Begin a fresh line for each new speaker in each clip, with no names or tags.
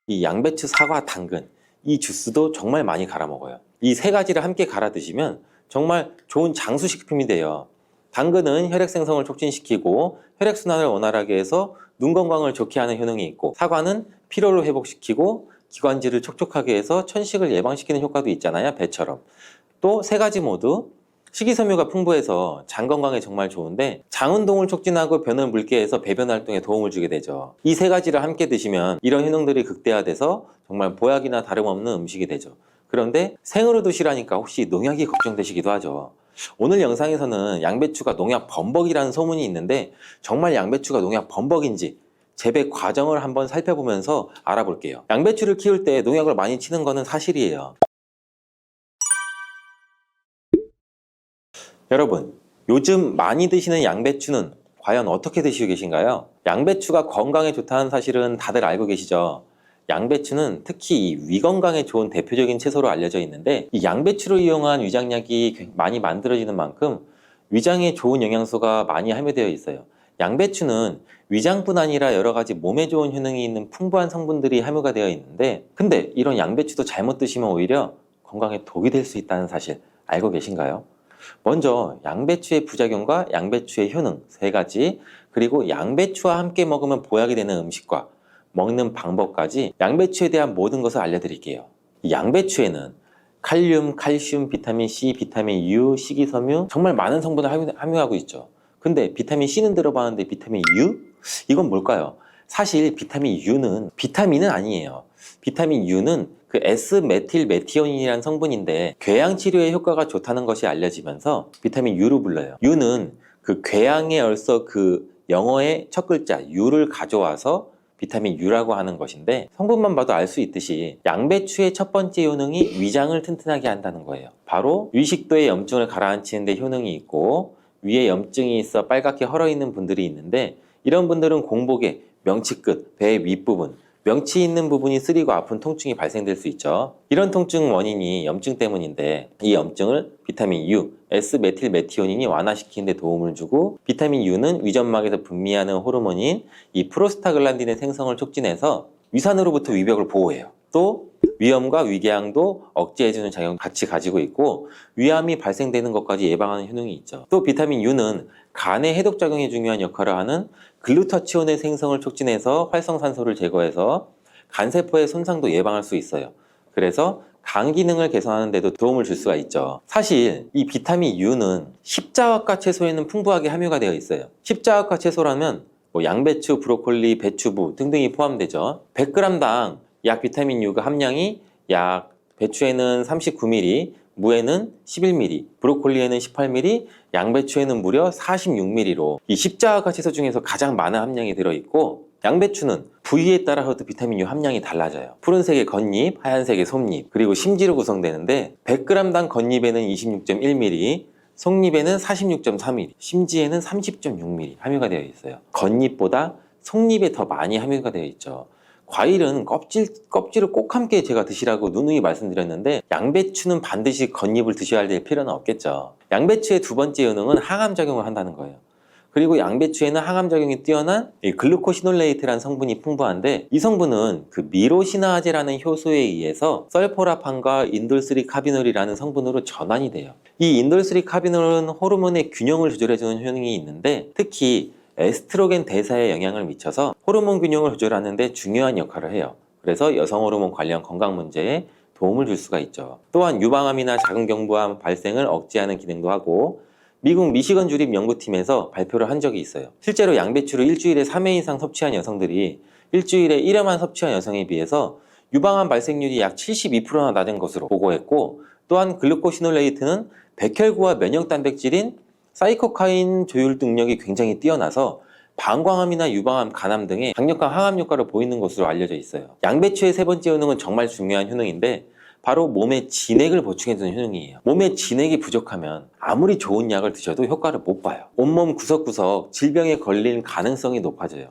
이 양배추, 사과, 당근, 이 주스도 정말 많이 갈아 먹어요. 이 세 가지를 함께 갈아 드시면 정말 좋은 장수식품이 돼요. 당근은 혈액 생성을 촉진시키고 혈액순환을 원활하게 해서 눈 건강을 좋게 하는 효능이 있고, 사과는 피로를 회복시키고 기관지를 촉촉하게 해서 천식을 예방시키는 효과도 있잖아요, 배처럼. 또 세 가지 모두 식이섬유가 풍부해서 장 건강에 정말 좋은데, 장 운동을 촉진하고 변을 묽게 해서 배변 활동에 도움을 주게 되죠. 이 세 가지를 함께 드시면 이런 효능들이 극대화돼서 정말 보약이나 다름없는 음식이 되죠. 그런데 생으로 드시라니까 혹시 농약이 걱정되시기도 하죠. 오늘 영상에서는 양배추가 농약 범벅이라는 소문이 있는데, 정말 양배추가 농약 범벅인지 재배 과정을 한번 살펴보면서 알아볼게요. 양배추를 키울 때 농약을 많이 치는 거는 사실이에요. 여러분, 요즘 많이 드시는 양배추는 과연 어떻게 드시고 계신가요? 양배추가 건강에 좋다는 사실은 다들 알고 계시죠? 양배추는 특히 위 건강에 좋은 대표적인 채소로 알려져 있는데, 이 양배추를 이용한 위장약이 많이 만들어지는 만큼 위장에 좋은 영양소가 많이 함유되어 있어요. 양배추는 위장뿐 아니라 여러 가지 몸에 좋은 효능이 있는 풍부한 성분들이 함유가 되어 있는데, 근데 이런 양배추도 잘못 드시면 오히려 건강에 독이 될 수 있다는 사실 알고 계신가요? 먼저 양배추의 부작용과 양배추의 효능 세 가지, 그리고 양배추와 함께 먹으면 보약이 되는 음식과 먹는 방법까지 양배추에 대한 모든 것을 알려드릴게요. 이 양배추에는 칼륨, 칼슘, 비타민 C, 비타민 U, 식이섬유, 정말 많은 성분을 함유하고 있죠. 근데 비타민 C는 들어봤는데 비타민 U? 이건 뭘까요? 사실 비타민 U는 비타민은 아니에요. 비타민 U는 그 S메틸메티오닌이라는 성분인데, 궤양 치료에 효과가 좋다는 것이 알려지면서 비타민 U로 불러요. U는 그 궤양에 얼서 그 영어의 첫 글자 U를 가져와서 비타민 U라고 하는 것인데, 성분만 봐도 알 수 있듯이 양배추의 첫 번째 효능이 위장을 튼튼하게 한다는 거예요. 바로 위식도의 염증을 가라앉히는 데 효능이 있고, 위에 염증이 있어 빨갛게 헐어있는 분들이 있는데, 이런 분들은 공복에 명치 끝, 배 윗부분, 명치 있는 부분이 쓰리고 아픈 통증이 발생될 수 있죠. 이런 통증 원인이 염증 때문인데, 이 염증을 비타민 U, S메틸메티오닌이 완화시키는 데 도움을 주고, 비타민 U는 위점막에서 분비하는 호르몬인 이 프로스타글란딘의 생성을 촉진해서 위산으로부터 위벽을 보호해요. 또 위염과 위궤양도 억제해주는 작용을 같이 가지고 있고, 위암이 발생되는 것까지 예방하는 효능이 있죠. 또 비타민 U는 간의 해독작용에 중요한 역할을 하는 글루타치온의 생성을 촉진해서 활성산소를 제거해서 간세포의 손상도 예방할 수 있어요. 그래서 간 기능을 개선하는 데도 도움을 줄 수가 있죠. 사실 이 비타민 U는 십자화과 채소에는 풍부하게 함유가 되어 있어요. 십자화과 채소라면 뭐 양배추, 브로콜리, 배추부 등등이 포함되죠. 100g당 약 비타민 U가 함량이 약 배추에는 39mg, 무에는 11mg, 브로콜리에는 18mg, 양배추에는 무려 46mg로 이 십자화과 채소 중에서 가장 많은 함량이 들어있고, 양배추는 부위에 따라서도 비타민 U 함량이 달라져요. 푸른색의 겉잎, 하얀색의 속잎, 그리고 심지로 구성되는데 100g당 겉잎에는 26.1mg, 속잎에는 46.3mg, 심지에는 30.6mg 함유가 되어 있어요. 겉잎보다 속잎에 더 많이 함유가 되어 있죠. 과일은 껍질을 꼭 함께 제가 드시라고 누누이 말씀드렸는데, 양배추는 반드시 겉잎을 드셔야 될 필요는 없겠죠. 양배추의 두 번째 효능은 항암작용을 한다는 거예요. 그리고 양배추에는 항암작용이 뛰어난 글루코시놀레이트라는 성분이 풍부한데, 이 성분은 그 미로시나아제라는 효소에 의해서 설포라판과 인돌3카비놀이라는 성분으로 전환이 돼요. 이 인돌3카비놀은 호르몬의 균형을 조절해주는 효능이 있는데, 특히 에스트로겐 대사에 영향을 미쳐서 호르몬 균형을 조절하는 데 중요한 역할을 해요. 그래서 여성 호르몬 관련 건강 문제에 도움을 줄 수가 있죠. 또한 유방암이나 자궁경부암 발생을 억제하는 기능도 하고, 미국 미시건 주립 연구팀에서 발표를 한 적이 있어요. 실제로 양배추를 일주일에 3회 이상 섭취한 여성들이 일주일에 1회만 섭취한 여성에 비해서 유방암 발생률이 약 72%나 낮은 것으로 보고했고, 또한 글루코시놀레이트는 백혈구와 면역 단백질인 사이코카인 조율 능력이 굉장히 뛰어나서 방광암이나 유방암, 간암 등의 강력한 항암 효과를 보이는 것으로 알려져 있어요. 양배추의 세 번째 효능은 정말 중요한 효능인데, 바로 몸에 진액을 보충해주는 효능이에요. 몸에 진액이 부족하면 아무리 좋은 약을 드셔도 효과를 못 봐요. 온몸 구석구석 질병에 걸릴 가능성이 높아져요.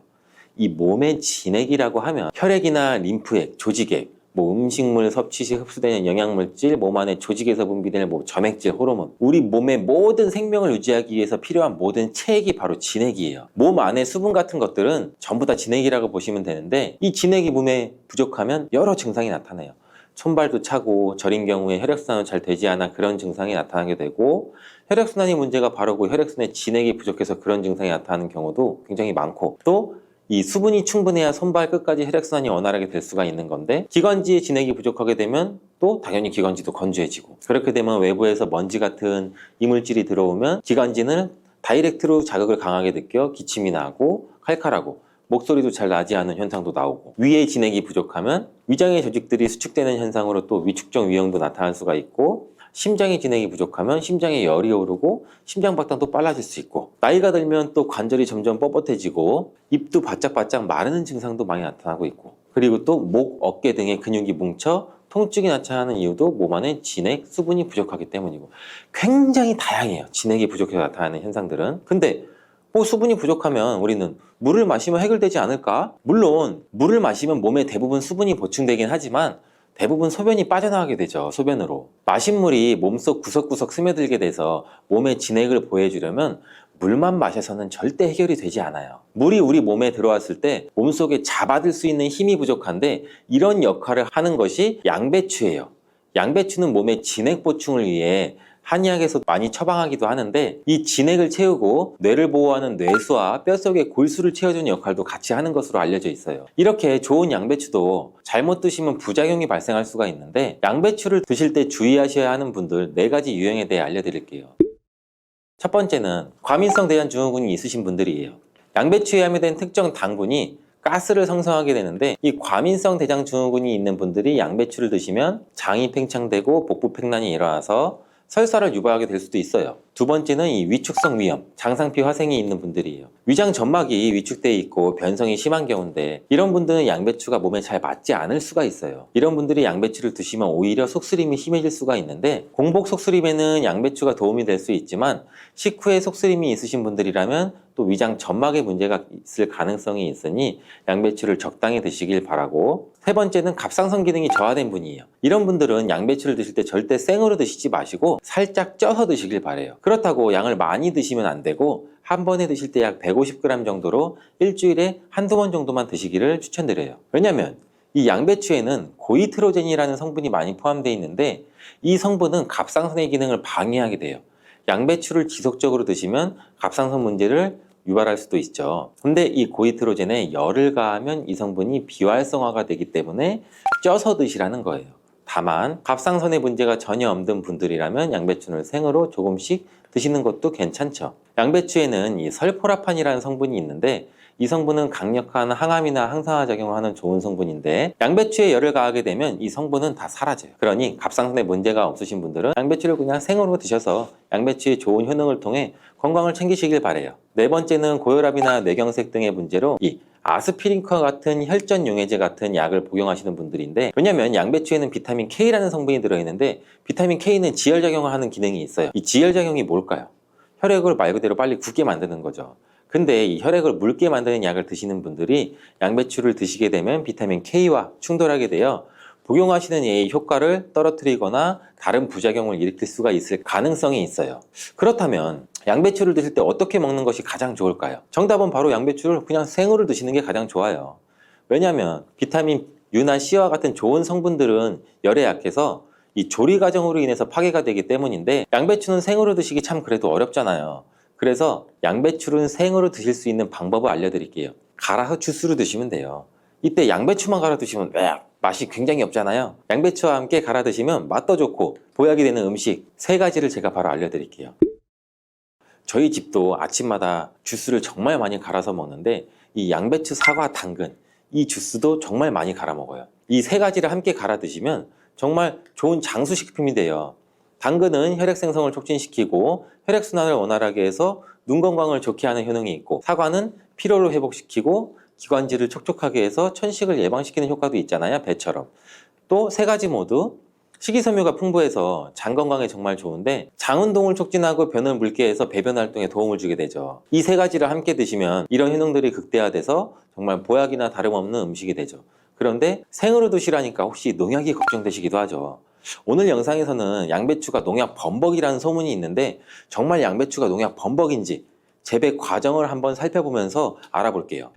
이 몸의 진액이라고 하면 혈액이나 림프액, 조직액, 뭐 음식물 섭취 시 흡수되는 영양물질, 몸 안에 조직에서 분비되는 뭐 점액질, 호르몬, 우리 몸의 모든 생명을 유지하기 위해서 필요한 모든 체액이 바로 진액이에요. 몸 안에 수분 같은 것들은 전부 다 진액이라고 보시면 되는데, 이 진액이 몸에 부족하면 여러 증상이 나타나요. 손발도 차고, 저린 경우에 혈액순환이 잘 되지 않아 그런 증상이 나타나게 되고, 혈액순환이 문제가 바르고 혈액순환에 진액이 부족해서 그런 증상이 나타나는 경우도 굉장히 많고, 또 이 수분이 충분해야 손발 끝까지 혈액순환이 원활하게 될 수가 있는 건데, 기관지에 진액이 부족하게 되면 또 당연히 기관지도 건조해지고, 그렇게 되면 외부에서 먼지 같은 이물질이 들어오면 기관지는 다이렉트로 자극을 강하게 느껴 기침이 나고 칼칼하고 목소리도 잘 나지 않은 현상도 나오고, 위에 진액이 부족하면 위장의 조직들이 수축되는 현상으로 또 위축적 위염도 나타날 수가 있고, 심장의 진액이 부족하면 심장에 열이 오르고 심장박동도 빨라질 수 있고, 나이가 들면 또 관절이 점점 뻣뻣해지고 입도 바짝바짝 마르는 증상도 많이 나타나고 있고, 그리고 또 목, 어깨 등의 근육이 뭉쳐 통증이 나타나는 이유도 몸 안에 진액, 수분이 부족하기 때문이고, 굉장히 다양해요. 진액이 부족해서 나타나는 현상들은. 근데 뭐 수분이 부족하면 우리는 물을 마시면 해결되지 않을까? 물론 물을 마시면 몸에 대부분 수분이 보충되긴 하지만 대부분 소변이 빠져나가게 되죠. 소변으로. 마신 물이 몸속 구석구석 스며들게 돼서 몸에 진액을 보해주려면 물만 마셔서는 절대 해결이 되지 않아요. 물이 우리 몸에 들어왔을 때 몸속에 잡아들 수 있는 힘이 부족한데, 이런 역할을 하는 것이 양배추예요. 양배추는 몸의 진액 보충을 위해 한의학에서 많이 처방하기도 하는데, 이 진액을 채우고 뇌를 보호하는 뇌수와 뼛속의 골수를 채워주는 역할도 같이 하는 것으로 알려져 있어요. 이렇게 좋은 양배추도 잘못 드시면 부작용이 발생할 수가 있는데, 양배추를 드실 때 주의하셔야 하는 분들 4가지 유형에 대해 알려드릴게요. 첫 번째는 과민성 대장증후군이 있으신 분들이에요. 양배추에 함유된 특정 당분이 가스를 생성하게 되는데, 이 과민성 대장증후군이 있는 분들이 양배추를 드시면 장이 팽창되고 복부팽만이 일어나서 설사를 유발하게 될 수도 있어요. 두 번째는 이 위축성 위염, 장상피 화생이 있는 분들이에요. 위장 점막이 위축돼 있고 변성이 심한 경우인데, 이런 분들은 양배추가 몸에 잘 맞지 않을 수가 있어요. 이런 분들이 양배추를 드시면 오히려 속쓰림이 심해질 수가 있는데, 공복 속쓰림에는 양배추가 도움이 될 수 있지만 식후에 속쓰림이 있으신 분들이라면 또 위장 점막에 문제가 있을 가능성이 있으니 양배추를 적당히 드시길 바라고, 세 번째는 갑상선 기능이 저하된 분이에요. 이런 분들은 양배추를 드실 때 절대 생으로 드시지 마시고 살짝 쪄서 드시길 바래요. 그렇다고 양을 많이 드시면 안 되고, 한 번에 드실 때 약 150g 정도로 일주일에 한두 번 정도만 드시기를 추천드려요. 왜냐면 이 양배추에는 고이트로젠이라는 성분이 많이 포함되어 있는데, 이 성분은 갑상선의 기능을 방해하게 돼요. 양배추를 지속적으로 드시면 갑상선 문제를 유발할 수도 있죠. 근데 이 고이트로젠에 열을 가하면 이 성분이 비활성화가 되기 때문에 쪄서 드시라는 거예요. 다만 갑상선에 문제가 전혀 없는 분들이라면 양배추를 생으로 조금씩 드시는 것도 괜찮죠. 양배추에는 이 설포라판이라는 성분이 있는데, 이 성분은 강력한 항암이나 항산화 작용을 하는 좋은 성분인데, 양배추에 열을 가하게 되면 이 성분은 다 사라져요. 그러니 갑상선에 문제가 없으신 분들은 양배추를 그냥 생으로 드셔서 양배추의 좋은 효능을 통해 건강을 챙기시길 바래요. 네 번째는 고혈압이나 뇌경색 등의 문제로 이 아스피린과 같은 혈전 용해제 같은 약을 복용하시는 분들인데, 왜냐면 양배추에는 비타민 K라는 성분이 들어있는데, 비타민 K는 지혈작용을 하는 기능이 있어요. 이 지혈작용이 뭘까요? 혈액을 말 그대로 빨리 굳게 만드는 거죠. 근데 이 혈액을 묽게 만드는 약을 드시는 분들이 양배추를 드시게 되면 비타민 K와 충돌하게 되어 복용하시는 이 효과를 떨어뜨리거나 다른 부작용을 일으킬 수가 있을 가능성이 있어요. 그렇다면 양배추를 드실 때 어떻게 먹는 것이 가장 좋을까요? 정답은 바로 양배추를 그냥 생으로 드시는 게 가장 좋아요. 왜냐하면 비타민 U나 C와 같은 좋은 성분들은 열에 약해서 이 조리 과정으로 인해서 파괴가 되기 때문인데, 양배추는 생으로 드시기 참 그래도 어렵잖아요. 그래서 양배추를 생으로 드실 수 있는 방법을 알려드릴게요. 갈아서 주스로 드시면 돼요. 이때 양배추만 갈아 드시면 맛이 굉장히 없잖아요. 양배추와 함께 갈아 드시면 맛도 좋고 보약이 되는 음식 3가지를 제가 바로 알려드릴게요. 저희 집도 아침마다 주스를 정말 많이 갈아서 먹는데, 이 양배추, 사과, 당근 이 주스도 정말 많이 갈아 먹어요. 이 3가지를 함께 갈아 드시면 정말 좋은 장수식품이 돼요. 당근은 혈액 생성을 촉진시키고 혈액순환을 원활하게 해서 눈 건강을 좋게 하는 효능이 있고, 사과는 피로를 회복시키고 기관지를 촉촉하게 해서 천식을 예방시키는 효과도 있잖아요, 배처럼. 또 3가지 모두 식이섬유가 풍부해서 장 건강에 정말 좋은데, 장 운동을 촉진하고 변을 묽게 해서 배변 활동에 도움을 주게 되죠. 이 3가지를 함께 드시면 이런 효능들이 극대화돼서 정말 보약이나 다름없는 음식이 되죠. 그런데 생으로 드시라니까 혹시 농약이 걱정되시기도 하죠. 오늘 영상에서는 양배추가 농약 범벅이라는 소문이 있는데 정말 양배추가 농약 범벅인지 재배 과정을 한번 살펴보면서 알아볼게요.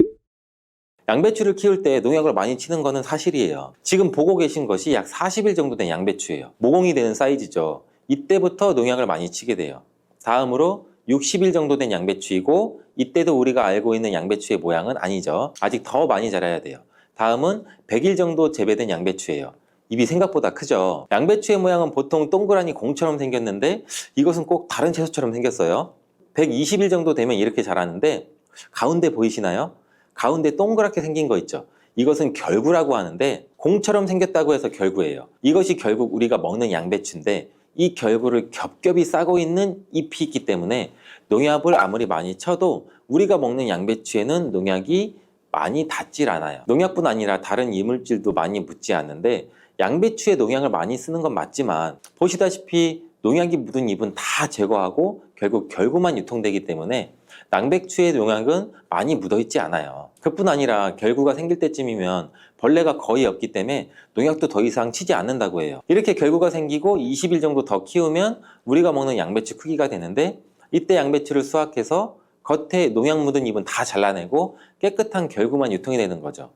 양배추를 키울 때 농약을 많이 치는 것은 사실이에요. 지금 보고 계신 것이 약 40일 정도 된 양배추예요. 모공이 되는 사이즈죠. 이때부터 농약을 많이 치게 돼요. 다음으로 60일 정도 된 양배추이고 이때도 우리가 알고 있는 양배추의 모양은 아니죠. 아직 더 많이 자라야 돼요. 다음은 100일 정도 재배된 양배추예요. 입이 생각보다 크죠. 양배추의 모양은 보통 동그라니 공처럼 생겼는데 이것은 꼭 다른 채소처럼 생겼어요. 120일 정도 되면 이렇게 자라는데 가운데 보이시나요? 가운데 동그랗게 생긴 거 있죠. 이것은 결구라고 하는데 공처럼 생겼다고 해서 결구예요. 이것이 결국 우리가 먹는 양배추인데 이 결구를 겹겹이 싸고 있는 잎이 있기 때문에 농약을 아무리 많이 쳐도 우리가 먹는 양배추에는 농약이 많이 닿질 않아요. 농약뿐 아니라 다른 이물질도 많이 묻지 않는데 양배추에 농약을 많이 쓰는 건 맞지만 보시다시피 농약이 묻은 잎은 다 제거하고 결국 결구만 유통되기 때문에 양배추의 농약은 많이 묻어있지 않아요. 그뿐 아니라 결구가 생길 때쯤이면 벌레가 거의 없기 때문에 농약도 더 이상 치지 않는다고 해요. 이렇게 결구가 생기고 20일 정도 더 키우면 우리가 먹는 양배추 크기가 되는데 이때 양배추를 수확해서 겉에 농약 묻은 잎은 다 잘라내고 깨끗한 결구만 유통이 되는 거죠.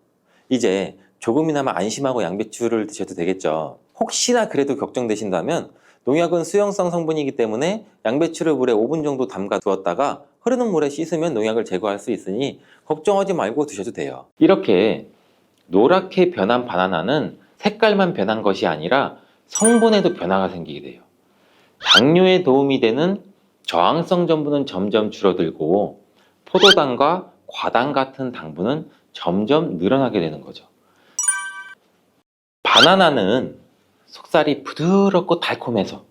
이제 조금이나마 안심하고 양배추를 드셔도 되겠죠. 혹시나 그래도 걱정되신다면 농약은 수용성 성분이기 때문에 양배추를 물에 5분 정도 담가 두었다가 흐르는 물에 씻으면 농약을 제거할 수 있으니 걱정하지 말고 드셔도 돼요. 이렇게 노랗게 변한 바나나는 색깔만 변한 것이 아니라 성분에도 변화가 생기게 돼요. 당뇨에 도움이 되는 저항성 전분은 점점 줄어들고 포도당과 과당 같은 당분은 점점 늘어나게 되는 거죠. 바나나는 속살이 부드럽고 달콤해서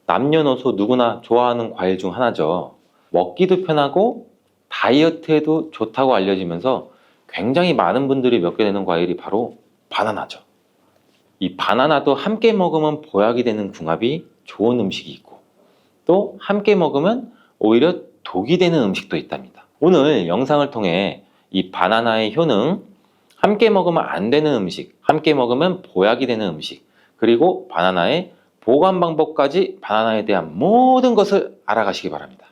남녀노소 누구나 좋아하는 과일 중 하나죠. 먹기도 편하고 다이어트에도 좋다고 알려지면서 굉장히 많은 분들이 먹게 되는 과일이 바로 바나나죠. 이 바나나도 함께 먹으면 보약이 되는 궁합이 좋은 음식이 있고 또 함께 먹으면 오히려 독이 되는 음식도 있답니다. 오늘 영상을 통해 이 바나나의 효능, 함께 먹으면 안 되는 음식, 함께 먹으면 보약이 되는 음식, 그리고 바나나의 보관 방법까지 바나나에 대한 모든 것을 알아가시기 바랍니다.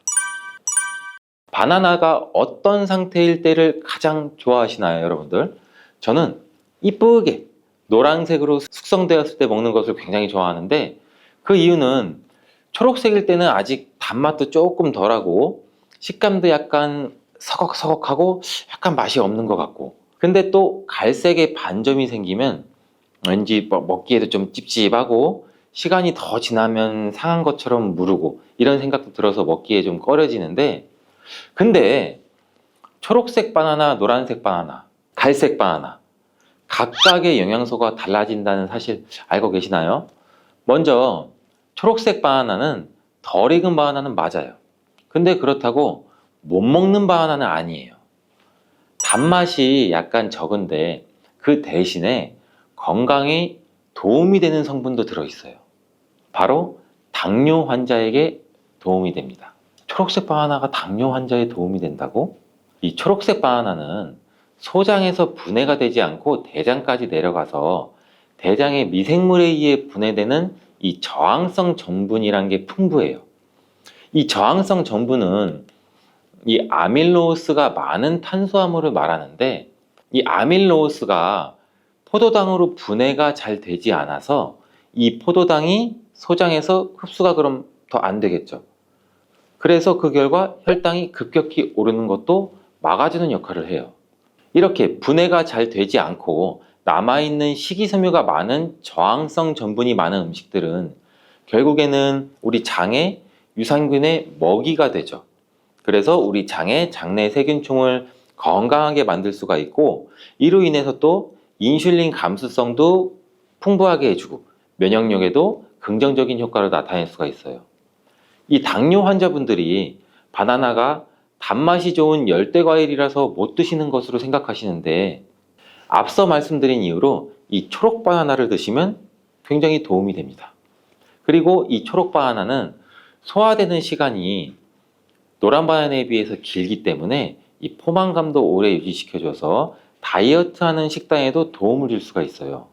바나나가 어떤 상태일 때를 가장 좋아하시나요, 여러분들? 저는 이쁘게 노란색으로 숙성되었을 때 먹는 것을 굉장히 좋아하는데 그 이유는 초록색일 때는 아직 단맛도 조금 덜하고 식감도 약간 서걱서걱하고 약간 맛이 없는 것 같고 근데 또 갈색의 반점이 생기면 왠지 먹기에도 좀 찝찝하고 시간이 더 지나면 상한 것처럼 무르고 이런 생각도 들어서 먹기에 좀 꺼려지는데 근데 초록색 바나나, 노란색 바나나, 갈색 바나나 각각의 영양소가 달라진다는 사실 알고 계시나요? 먼저 초록색 바나나는 덜 익은 바나나는 맞아요. 근데 그렇다고 못 먹는 바나나는 아니에요. 단맛이 약간 적은데 그 대신에 건강에 도움이 되는 성분도 들어있어요. 바로 당뇨 환자에게 도움이 됩니다. 초록색 바나나가 당뇨 환자에 도움이 된다고? 이 초록색 바나나는 소장에서 분해가 되지 않고 대장까지 내려가서 대장의 미생물에 의해 분해되는 이 저항성 전분이란 게 풍부해요. 이 저항성 전분은 이 아밀로스가 많은 탄수화물을 말하는데 이 아밀로스가 포도당으로 분해가 잘 되지 않아서 이 포도당이 소장에서 흡수가 그럼 더 안 되겠죠. 그래서 그 결과 혈당이 급격히 오르는 것도 막아주는 역할을 해요. 이렇게 분해가 잘 되지 않고 남아있는 식이섬유가 많은 저항성 전분이 많은 음식들은 결국에는 우리 장에 유산균의 먹이가 되죠. 그래서 우리 장의 장내 세균총을 건강하게 만들 수가 있고 이로 인해서 또 인슐린 감수성도 풍부하게 해주고 면역력에도 긍정적인 효과를 나타낼 수가 있어요. 이 당뇨 환자분들이 바나나가 단맛이 좋은 열대과일이라서 못 드시는 것으로 생각하시는데 앞서 말씀드린 이유로 이 초록 바나나를 드시면 굉장히 도움이 됩니다. 그리고 이 초록 바나나는 소화되는 시간이 노란 바나나에 비해서 길기 때문에 이 포만감도 오래 유지시켜줘서 다이어트하는 식단에도 도움을 줄 수가 있어요.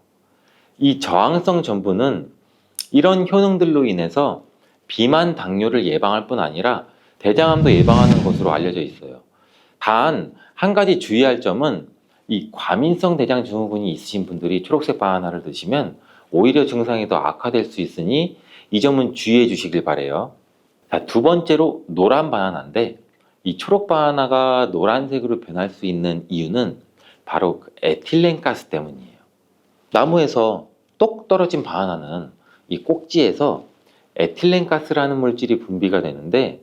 이 저항성 전분은 이런 효능들로 인해서 비만 당뇨를 예방할 뿐 아니라 대장암도 예방하는 것으로 알려져 있어요. 단 한 가지 주의할 점은 이 과민성 대장 증후군이 있으신 분들이 초록색 바나나를 드시면 오히려 증상이 더 악화될 수 있으니 이 점은 주의해 주시길 바래요. 자, 두 번째로 노란 바나나인데 이 초록 바나나가 노란색으로 변할 수 있는 이유는 바로 그 에틸렌가스 때문이에요. 나무에서 똑 떨어진 바나나는 이 꼭지에서 에틸렌가스라는 물질이 분비가 되는데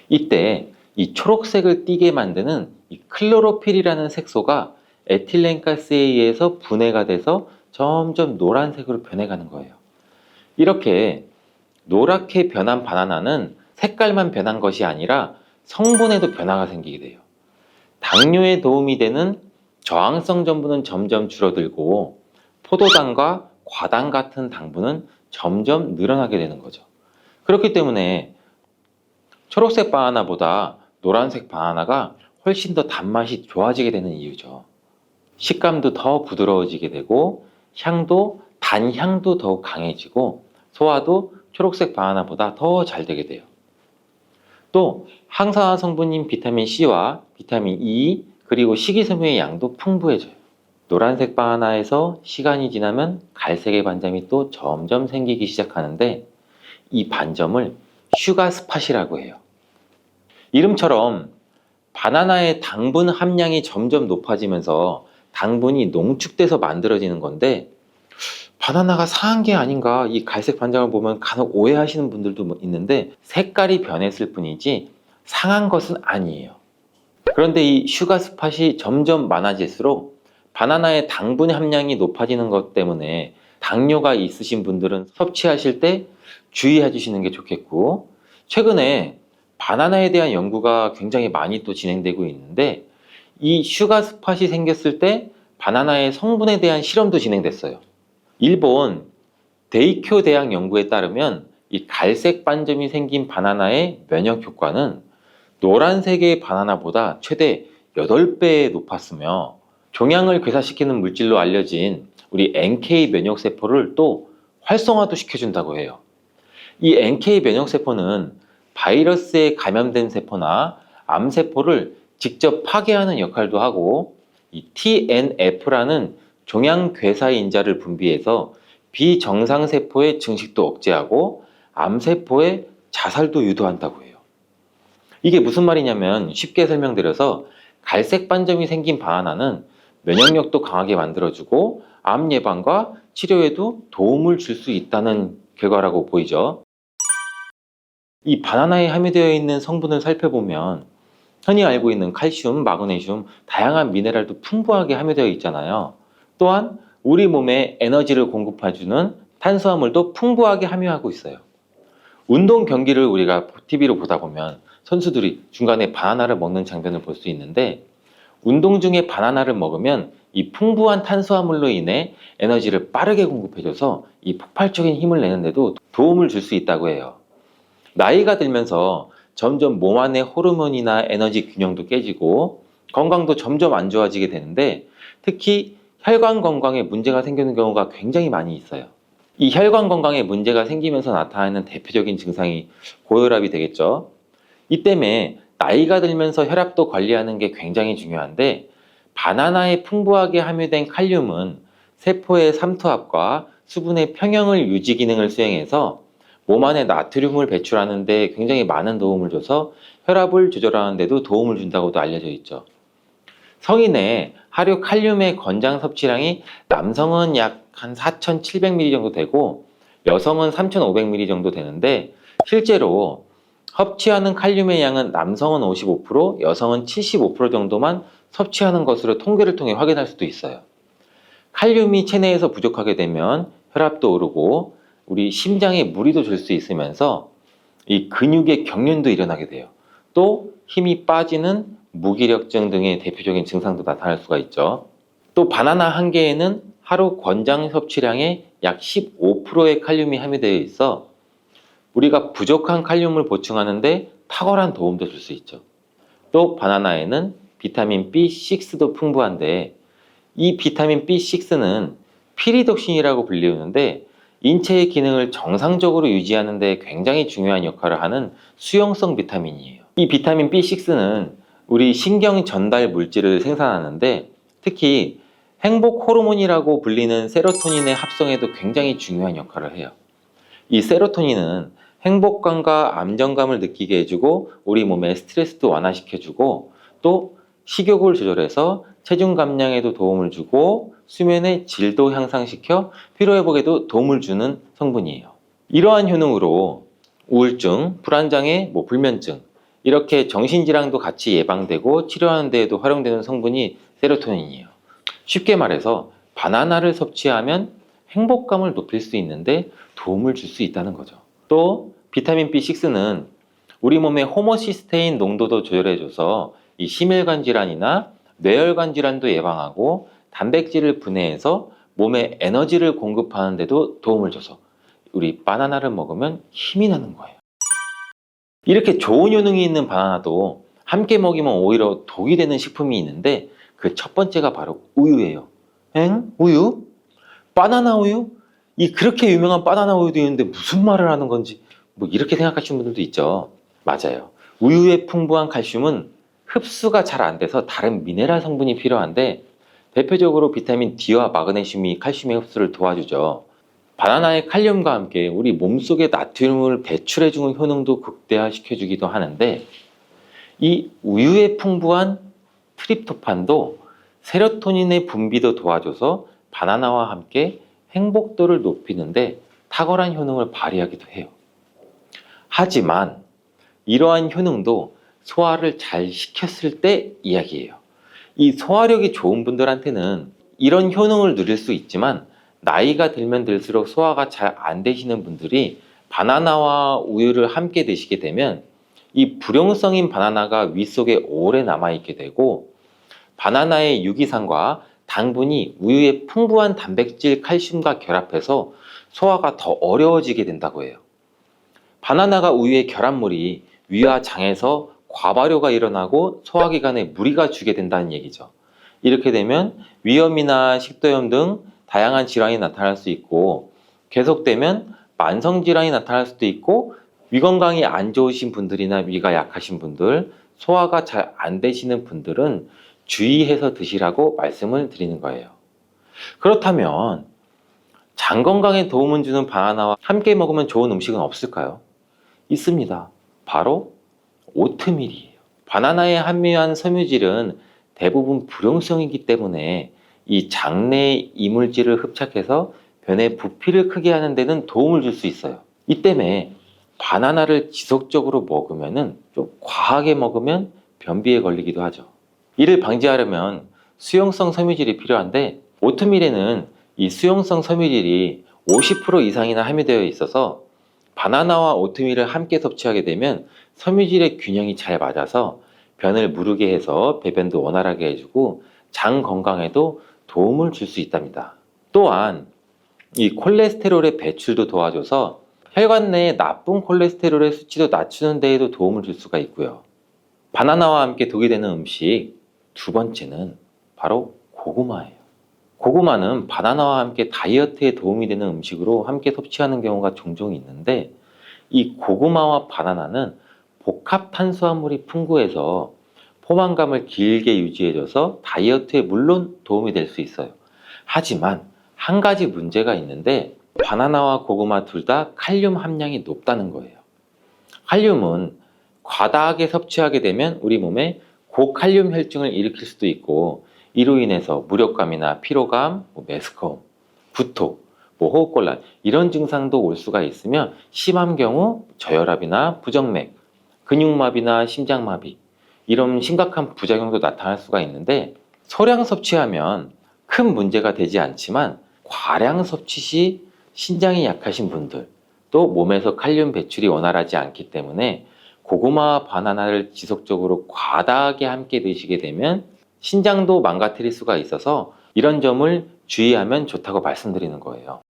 이때 이 초록색을 띠게 만드는 이 클로로필이라는 색소가 에틸렌가스에 의해서 분해가 돼서 점점 노란색으로 변해가는 거예요. 이렇게 노랗게 변한 바나나는 색깔만 변한 것이 아니라 성분에도 변화가 생기게 돼요. 당뇨에 도움이 되는 저항성 전분은 점점 줄어들고 포도당과 과당 같은 당분은 점점 늘어나게 되는 거죠. 그렇기 때문에 초록색 바나나보다 노란색 바나나가 훨씬 더 단맛이 좋아지게 되는 이유죠. 식감도 더 부드러워지게 되고 향도 단향도 더욱 강해지고 소화도 초록색 바나나보다 더 잘 되게 돼요. 또 항산화 성분인 비타민 C와 비타민 E 그리고 식이섬유의 양도 풍부해져요. 노란색 바나나에서 시간이 지나면 갈색의 반점이 또 점점 생기기 시작하는데 이 반점을 슈가 스팟이라고 해요. 이름처럼 바나나의 당분 함량이 점점 높아지면서 당분이 농축돼서 만들어지는 건데 바나나가 상한 게 아닌가 이 갈색 반점을 보면 간혹 오해하시는 분들도 있는데 색깔이 변했을 뿐이지 상한 것은 아니에요. 그런데 이 슈가 스팟이 점점 많아질수록 바나나의 당분 함량이 높아지는 것 때문에 당뇨가 있으신 분들은 섭취하실 때 주의해 주시는 게 좋겠고 최근에 바나나에 대한 연구가 굉장히 많이 또 진행되고 있는데 이 슈가 스팟이 생겼을 때 바나나의 성분에 대한 실험도 진행됐어요. 일본 데이쿄 대학 연구에 따르면 이 갈색 반점이 생긴 바나나의 면역 효과는 노란색의 바나나보다 최대 8배 높았으며 종양을 괴사시키는 물질로 알려진 우리 NK 면역세포를 또 활성화도 시켜준다고 해요. 이 NK 면역세포는 바이러스에 감염된 세포나 암세포를 직접 파괴하는 역할도 하고 이 TNF라는 종양괴사인자를 분비해서 비정상세포의 증식도 억제하고 암세포의 자살도 유도한다고 해요. 이게 무슨 말이냐면 쉽게 설명드려서 갈색 반점이 생긴 바나나는 면역력도 강하게 만들어주고 암 예방과 치료에도 도움을 줄 수 있다는 결과라고 보이죠. 이 바나나에 함유되어 있는 성분을 살펴보면 흔히 알고 있는 칼슘, 마그네슘, 다양한 미네랄도 풍부하게 함유되어 있잖아요. 또한 우리 몸에 에너지를 공급해주는 탄수화물도 풍부하게 함유하고 있어요. 운동 경기를 우리가 TV로 보다 보면 선수들이 중간에 바나나를 먹는 장면을 볼 수 있는데 운동 중에 바나나를 먹으면 이 풍부한 탄수화물로 인해 에너지를 빠르게 공급해줘서 이 폭발적인 힘을 내는데도 도움을 줄 수 있다고 해요. 나이가 들면서 점점 몸 안의 호르몬이나 에너지 균형도 깨지고 건강도 점점 안 좋아지게 되는데 특히 혈관 건강에 문제가 생기는 경우가 굉장히 많이 있어요. 이 혈관 건강에 문제가 생기면서 나타나는 대표적인 증상이 고혈압이 되겠죠. 이 때문에 나이가 들면서 혈압도 관리하는 게 굉장히 중요한데 바나나에 풍부하게 함유된 칼륨은 세포의 삼투압과 수분의 평형을 유지 기능을 수행해서 몸 안에 나트륨을 배출하는 데 굉장히 많은 도움을 줘서 혈압을 조절하는 데도 도움을 준다고도 알려져 있죠. 성인의 하루 칼륨의 권장 섭취량이 남성은 약 한 4,700ml 정도 되고 여성은 3,500ml 정도 되는데 실제로 섭취하는 칼륨의 양은 남성은 55%, 여성은 75% 정도만 섭취하는 것으로 통계를 통해 확인할 수도 있어요. 칼륨이 체내에서 부족하게 되면 혈압도 오르고 우리 심장에 무리도 줄 수 있으면서 이 근육의 경련도 일어나게 돼요. 또 힘이 빠지는 무기력증 등의 대표적인 증상도 나타날 수가 있죠. 또 바나나 한 개에는 하루 권장 섭취량의 약 15%의 칼륨이 함유되어 있어 우리가 부족한 칼륨을 보충하는데 탁월한 도움도 줄 수 있죠. 또 바나나에는 비타민 B6도 풍부한데 이 비타민 B6는 피리독신이라고 불리우는데 인체의 기능을 정상적으로 유지하는 데 굉장히 중요한 역할을 하는 수용성 비타민이에요. 이 비타민 B6는 우리 신경 전달 물질을 생산하는데 특히 행복 호르몬이라고 불리는 세로토닌의 합성에도 굉장히 중요한 역할을 해요. 이 세로토닌은 행복감과 안정감을 느끼게 해주고 우리 몸의 스트레스도 완화시켜주고 또 식욕을 조절해서 체중 감량에도 도움을 주고 수면의 질도 향상시켜 피로회복에도 도움을 주는 성분이에요. 이러한 효능으로 우울증, 불안장애, 불면증 이렇게 정신질환도 같이 예방되고 치료하는 데에도 활용되는 성분이 세로토닌이에요. 쉽게 말해서 바나나를 섭취하면 행복감을 높일 수 있는데 도움을 줄 수 있다는 거죠. 또 비타민 B6는 우리 몸의 호모시스테인 농도도 조절해줘서 이 심혈관 질환이나 뇌혈관 질환도 예방하고 단백질을 분해해서 몸에 에너지를 공급하는 데도 도움을 줘서 우리 바나나를 먹으면 힘이 나는 거예요. 이렇게 좋은 효능이 있는 바나나도 함께 먹이면 오히려 독이 되는 식품이 있는데 그 첫 번째가 바로 우유예요. 엥? 우유? 바나나 우유? 이 그렇게 유명한 바나나 우유도 있는데 무슨 말을 하는 건지 이렇게 생각하시는 분들도 있죠. 맞아요. 우유에 풍부한 칼슘은 흡수가 잘 안 돼서 다른 미네랄 성분이 필요한데 대표적으로 비타민 D와 마그네슘이 칼슘의 흡수를 도와주죠. 바나나의 칼륨과 함께 우리 몸속의 나트륨을 배출해주는 효능도 극대화시켜주기도 하는데 이 우유에 풍부한 트립토판도 세로토닌의 분비도 도와줘서 바나나와 함께 행복도를 높이는데 탁월한 효능을 발휘하기도 해요. 하지만 이러한 효능도 소화를 잘 시켰을 때 이야기예요. 이 소화력이 좋은 분들한테는 이런 효능을 누릴 수 있지만 나이가 들면 들수록 소화가 잘 안 되시는 분들이 바나나와 우유를 함께 드시게 되면 이 불용성인 바나나가 위 속에 오래 남아있게 되고 바나나의 유기산과 당분이 우유의 풍부한 단백질, 칼슘과 결합해서 소화가 더 어려워지게 된다고 해요. 바나나가 우유의 결합물이 위와 장에서 과발효가 일어나고 소화기관에 무리가 주게 된다는 얘기죠. 이렇게 되면 위염이나 식도염 등 다양한 질환이 나타날 수 있고 계속되면 만성질환이 나타날 수도 있고 위 건강이 안 좋으신 분들이나 위가 약하신 분들, 소화가 잘 안 되시는 분들은 주의해서 드시라고 말씀을 드리는 거예요. 그렇다면 장 건강에 도움을 주는 바나나와 함께 먹으면 좋은 음식은 없을까요? 있습니다. 바로 오트밀이에요. 바나나에 함유한 섬유질은 대부분 불용성이기 때문에 이 장내의 이물질을 흡착해서 변의 부피를 크게 하는 데는 도움을 줄 수 있어요. 이 때문에 바나나를 지속적으로 먹으면 좀 과하게 먹으면 변비에 걸리기도 하죠. 이를 방지하려면 수용성 섬유질이 필요한데 오트밀에는 이 수용성 섬유질이 50% 이상이나 함유되어 있어서 바나나와 오트밀을 함께 섭취하게 되면 섬유질의 균형이 잘 맞아서 변을 무르게 해서 배변도 원활하게 해주고 장 건강에도 도움을 줄 수 있답니다. 또한 이 콜레스테롤의 배출도 도와줘서 혈관 내의 나쁜 콜레스테롤의 수치도 낮추는 데에도 도움을 줄 수가 있고요. 바나나와 함께 독이 되는 음식 두 번째는 바로 고구마예요. 고구마는 바나나와 함께 다이어트에 도움이 되는 음식으로 함께 섭취하는 경우가 종종 있는데 이 고구마와 바나나는 복합 탄수화물이 풍부해서 포만감을 길게 유지해줘서 다이어트에 물론 도움이 될 수 있어요. 하지만 한 가지 문제가 있는데 바나나와 고구마 둘 다 칼륨 함량이 높다는 거예요. 칼륨은 과다하게 섭취하게 되면 우리 몸에 고칼륨 혈증을 일으킬 수도 있고 이로 인해서 무력감이나 피로감, 메스꺼움, 구토, 호흡곤란 이런 증상도 올 수가 있으며 심한 경우 저혈압이나 부정맥, 근육마비나 심장마비 이런 심각한 부작용도 나타날 수가 있는데 소량 섭취하면 큰 문제가 되지 않지만 과량 섭취 시 신장이 약하신 분들 또 몸에서 칼륨 배출이 원활하지 않기 때문에 고구마와 바나나를 지속적으로 과다하게 함께 드시게 되면 신장도 망가뜨릴 수가 있어서 이런 점을 주의하면 좋다고 말씀드리는 거예요.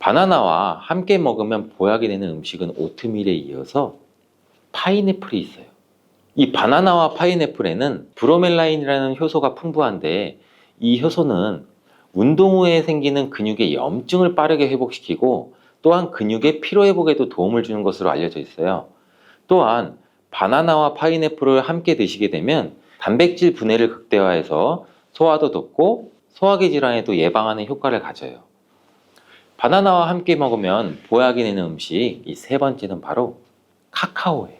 바나나와 함께 먹으면 보약이 되는 음식은 오트밀에 이어서 파인애플이 있어요. 이 바나나와 파인애플에는 브로멜라인이라는 효소가 풍부한데 이 효소는 운동 후에 생기는 근육의 염증을 빠르게 회복시키고 또한 근육의 피로 회복에도 도움을 주는 것으로 알려져 있어요. 또한 바나나와 파인애플을 함께 드시게 되면 단백질 분해를 극대화해서 소화도 돕고 소화기 질환에도 예방하는 효과를 가져요. 바나나와 함께 먹으면 보약이 되는 음식, 이 세 번째는 바로 카카오예요.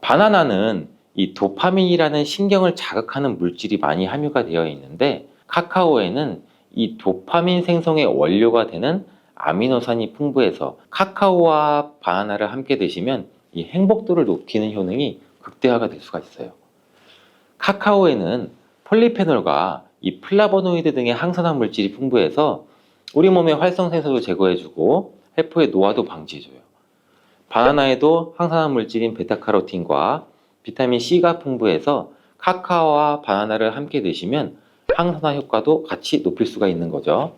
바나나는 이 도파민이라는 신경을 자극하는 물질이 많이 함유가 되어 있는데 카카오에는 이 도파민 생성의 원료가 되는 아미노산이 풍부해서 카카오와 바나나를 함께 드시면 이 행복도를 높이는 효능이 극대화가 될 수가 있어요. 카카오에는 폴리페놀과 이 플라보노이드 등의 항산화 물질이 풍부해서 우리 몸의 활성산소도 제거해주고 세포의 노화도 방지해줘요. 바나나에도 항산화 물질인 베타카로틴과 비타민 C가 풍부해서 카카오와 바나나를 함께 드시면 항산화 효과도 같이 높일 수가 있는 거죠.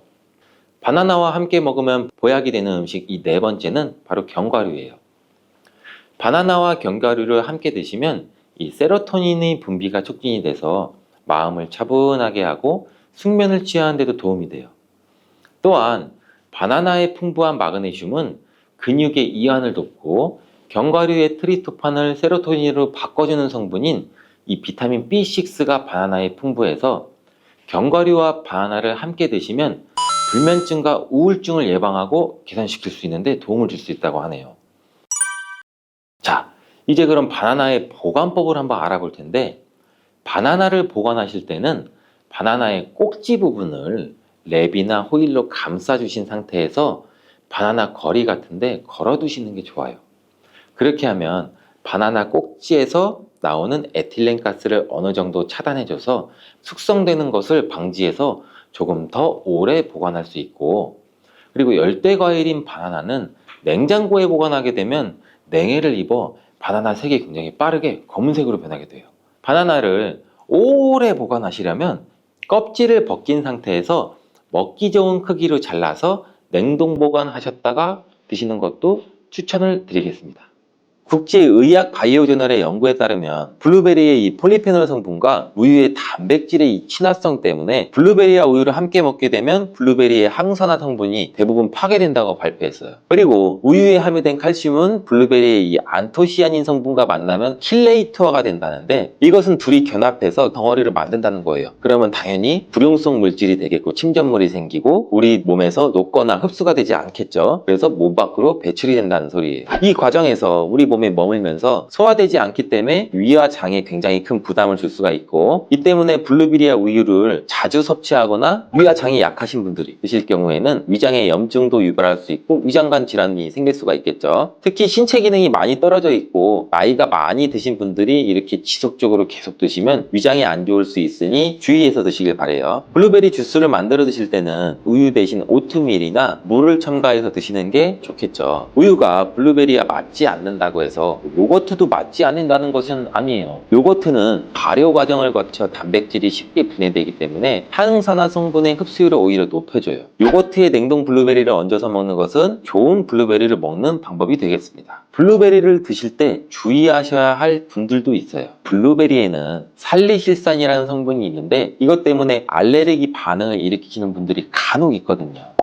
바나나와 함께 먹으면 보약이 되는 음식 이 네 번째는 바로 견과류예요. 바나나와 견과류를 함께 드시면 이 세로토닌의 분비가 촉진이 돼서 마음을 차분하게 하고 숙면을 취하는 데도 도움이 돼요. 또한 바나나의 풍부한 마그네슘은 근육의 이완을 돕고 견과류의 트리토판을 세로토닌으로 바꿔주는 성분인 이 비타민 B6가 바나나에 풍부해서 견과류와 바나나를 함께 드시면 불면증과 우울증을 예방하고 개선시킬 수 있는데 도움을 줄 수 있다고 하네요. 자, 이제 그럼 바나나의 보관법을 한번 알아볼 텐데 바나나를 보관하실 때는 바나나의 꼭지 부분을 랩이나 호일로 감싸주신 상태에서 바나나 거리 같은데 걸어두시는 게 좋아요. 그렇게 하면 바나나 꼭지에서 나오는 에틸렌 가스를 어느 정도 차단해줘서 숙성되는 것을 방지해서 조금 더 오래 보관할 수 있고, 그리고 열대 과일인 바나나는 냉장고에 보관하게 되면 냉해를 입어 바나나 색이 굉장히 빠르게 검은색으로 변하게 돼요. 바나나를 오래 보관하시려면 껍질을 벗긴 상태에서 먹기 좋은 크기로 잘라서 냉동 보관하셨다가 드시는 것도 추천을 드리겠습니다. 국제의학바이오저널의 연구에 따르면 블루베리의 이 폴리페놀 성분과 우유의 단백질의 이 친화성 때문에 블루베리와 우유를 함께 먹게 되면 블루베리의 항산화 성분이 대부분 파괴된다고 발표했어요. 그리고 우유에 함유된 칼슘은 블루베리의 이 안토시아닌 성분과 만나면 킬레이트화가 된다는데 이것은 둘이 결합해서 덩어리를 만든다는 거예요. 그러면 당연히 불용성 물질이 되겠고 침전물이 생기고 우리 몸에서 녹거나 흡수가 되지 않겠죠. 그래서 몸 밖으로 배출이 된다는 소리예요. 이 과정에서 우리 몸에 머물면서 소화되지 않기 때문에 위와 장에 굉장히 큰 부담을 줄 수가 있고, 이 때문에 블루베리와 우유를 자주 섭취하거나 위와 장이 약하신 분들이 드실 경우에는 위장에 염증도 유발할 수 있고 위장관 질환이 생길 수가 있겠죠. 특히 신체 기능이 많이 떨어져 있고 나이가 많이 드신 분들이 이렇게 지속적으로 계속 드시면 위장에 안 좋을 수 있으니 주의해서 드시길 바래요. 블루베리 주스를 만들어 드실 때는 우유 대신 오트밀이나 물을 첨가해서 드시는 게 좋겠죠. 우유가 블루베리와 맞지 않는다고 해서 요거트도 맞지 않는다는 것은 아니에요. 요거트는 발효 과정을 거쳐 단백질이 쉽게 분해되기 때문에 항산화 성분의 흡수율을 오히려 높여줘요. 요거트에 냉동 블루베리를 얹어서 먹는 것은 좋은 블루베리를 먹는 방법이 되겠습니다. 블루베리를 드실 때 주의하셔야 할 분들도 있어요. 블루베리에는 살리실산이라는 성분이 있는데 이것 때문에 알레르기 반응을 일으키시는 분들이 간혹 있거든요.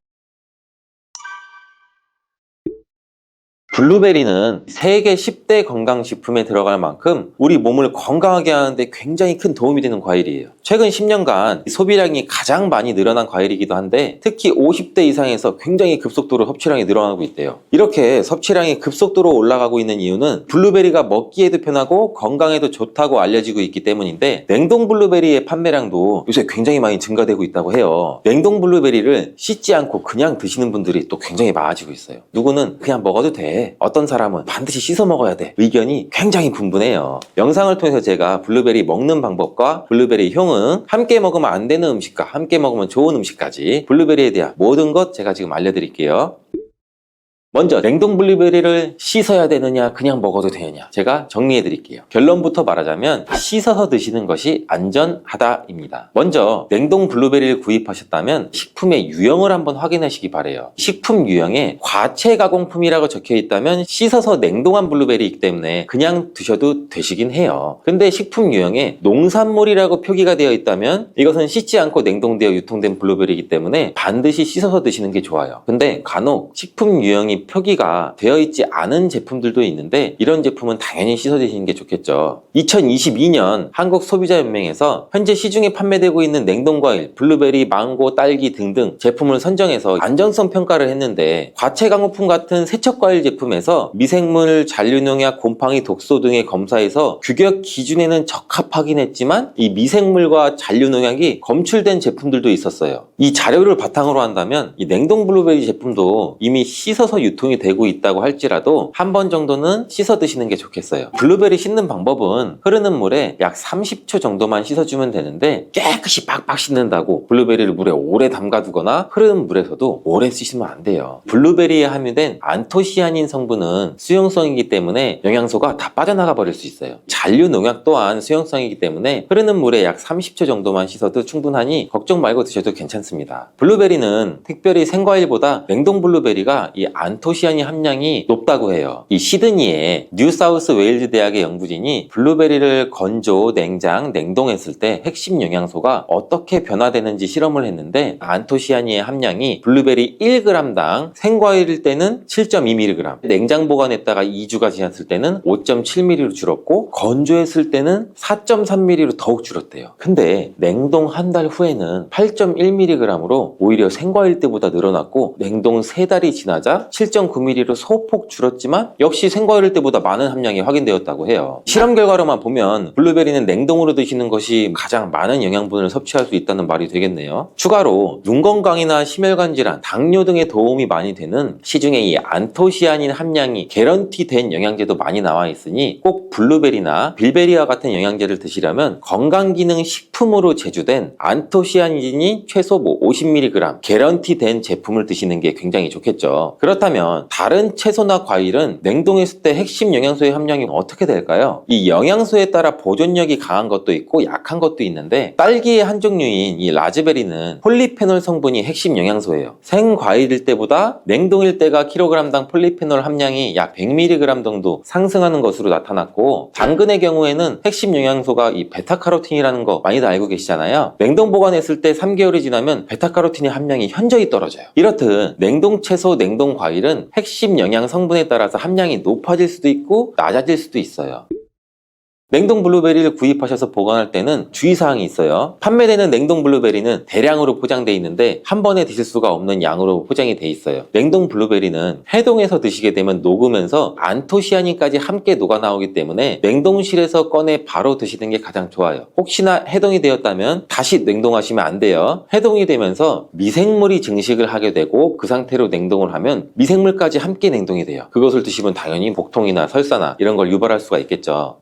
블루베리는 세계 10대 건강식품에 들어갈 만큼 우리 몸을 건강하게 하는데 굉장히 큰 도움이 되는 과일이에요. 최근 10년간 소비량이 가장 많이 늘어난 과일이기도 한데 특히 50대 이상에서 굉장히 급속도로 섭취량이 늘어나고 있대요. 이렇게 섭취량이 급속도로 올라가고 있는 이유는 블루베리가 먹기에도 편하고 건강에도 좋다고 알려지고 있기 때문인데 냉동 블루베리의 판매량도 요새 굉장히 많이 증가되고 있다고 해요. 냉동 블루베리를 씻지 않고 그냥 드시는 분들이 또 굉장히 많아지고 있어요. 누구는 그냥 먹어도 돼, 어떤 사람은 반드시 씻어 먹어야 돼, 의견이 굉장히 분분해요. 영상을 통해서 제가 블루베리 먹는 방법과 블루베리 효능, 함께 먹으면 안 되는 음식과 함께 먹으면 좋은 음식까지 블루베리에 대한 모든 것 제가 지금 알려드릴게요. 먼저 냉동 블루베리를 씻어야 되느냐 그냥 먹어도 되느냐 제가 정리해 드릴게요. 결론부터 말하자면 씻어서 드시는 것이 안전하다입니다. 먼저 냉동 블루베리를 구입하셨다면 식품의 유형을 한번 확인하시기 바래요. 식품 유형에 과체 가공품이라고 적혀 있다면 씻어서 냉동한 블루베리이기 때문에 그냥 드셔도 되시긴 해요. 근데 식품 유형에 농산물이라고 표기가 되어 있다면 이것은 씻지 않고 냉동되어 유통된 블루베리이기 때문에 반드시 씻어서 드시는 게 좋아요. 근데 간혹 식품 유형이 표기가 되어 있지 않은 제품들도 있는데 이런 제품은 당연히 씻어 드시는 게 좋겠죠. 2022년 한국소비자연맹에서 현재 시중에 판매되고 있는 냉동과일, 블루베리, 망고, 딸기 등등 제품을 선정해서 안전성 평가를 했는데 과체 가공품 같은 세척과일 제품에서 미생물, 잔류농약, 곰팡이, 독소 등의 검사에서 규격 기준에는 적합하긴 했지만 이 미생물과 잔류농약이 검출된 제품들도 있었어요. 이 자료를 바탕으로 한다면 이 냉동 블루베리 제품도 이미 씻어서 유통이 되고 있다고 할지라도 한 번 정도는 씻어 드시는 게 좋겠어요. 블루베리 씻는 방법은 흐르는 물에 약 30초 정도만 씻어주면 되는데 깨끗이 빡빡 씻는다고 블루베리를 물에 오래 담가두거나 흐르는 물에서도 오래 씻으면 안 돼요. 블루베리에 함유된 안토시아닌 성분은 수용성이기 때문에 영양소가 다 빠져나가 버릴 수 있어요. 잔류 농약 또한 수용성이기 때문에 흐르는 물에 약 30초 정도만 씻어도 충분하니 걱정 말고 드셔도 괜찮습니다. 블루베리는 특별히 생과일보다 냉동 블루베리가 이 안토시아닌 함량이 높다고 해요. 이 시드니의 뉴사우스 웨일즈 대학의 연구진이 블루베리를 건조, 냉장, 냉동했을 때 핵심 영양소가 어떻게 변화되는지 실험을 했는데 안토시아닌의 함량이 블루베리 1g당 생과일일 때는 7.2mg, 냉장 보관했다가 2주가 지났을 때는 5.7mg로 줄었고 건조했을 때는 4.3mg로 더욱 줄었대요. 근데 냉동 한 달 후에는 8.1mg으로 오히려 생과일 때보다 늘어났고 냉동 3달이 지나자 7.9mg로 소폭 줄었지만 역시 생과일 때보다 많은 함량이 확인되었다고 해요. 실험 결과로만 보면 블루베리는 냉동으로 드시는 것이 가장 많은 영양분을 섭취할 수 있다는 말이 되겠네요. 추가로 눈 건강이나 심혈관 질환, 당뇨 등에 도움이 많이 되는 시중에 이 안토시아닌 함량이 개런티된 영양제도 많이 나와 있으니 꼭 블루베리나 빌베리와 같은 영양제를 드시려면 건강기능 식품으로 제조된 안토시아닌이 최소 50mg 개런티된 제품을 드시는 게 굉장히 좋겠죠. 그렇다면 다른 채소나 과일은 냉동했을 때 핵심 영양소의 함량이 어떻게 될까요? 이 영양소에 따라 보존력이 강한 것도 있고 약한 것도 있는데 딸기의 한 종류인 이 라즈베리는 폴리페놀 성분이 핵심 영양소예요. 생과일일 때보다 냉동일 때가 킬로그램당 폴리페놀 함량이 약 100mg 정도 상승하는 것으로 나타났고 당근의 경우에는 핵심 영양소가 이 베타카로틴이라는 거 많이들 알고 계시잖아요. 냉동 보관했을 때 3개월이 지나면 베타카로틴의 함량이 현저히 떨어져요. 이렇듯 냉동 채소, 냉동 과일은 핵심 영양 성분에 따라서 함량이 높아질 수도 있고 낮아질 수도 있어요. 냉동 블루베리를 구입하셔서 보관할 때는 주의사항이 있어요. 판매되는 냉동 블루베리는 대량으로 포장되어 있는데 한 번에 드실 수가 없는 양으로 포장이 되어 있어요. 냉동 블루베리는 해동해서 드시게 되면 녹으면서 안토시아닌까지 함께 녹아 나오기 때문에 냉동실에서 꺼내 바로 드시는 게 가장 좋아요. 혹시나 해동이 되었다면 다시 냉동하시면 안 돼요. 해동이 되면서 미생물이 증식을 하게 되고 그 상태로 냉동을 하면 미생물까지 함께 냉동이 돼요. 그것을 드시면 당연히 복통이나 설사나 이런 걸 유발할 수가 있겠죠.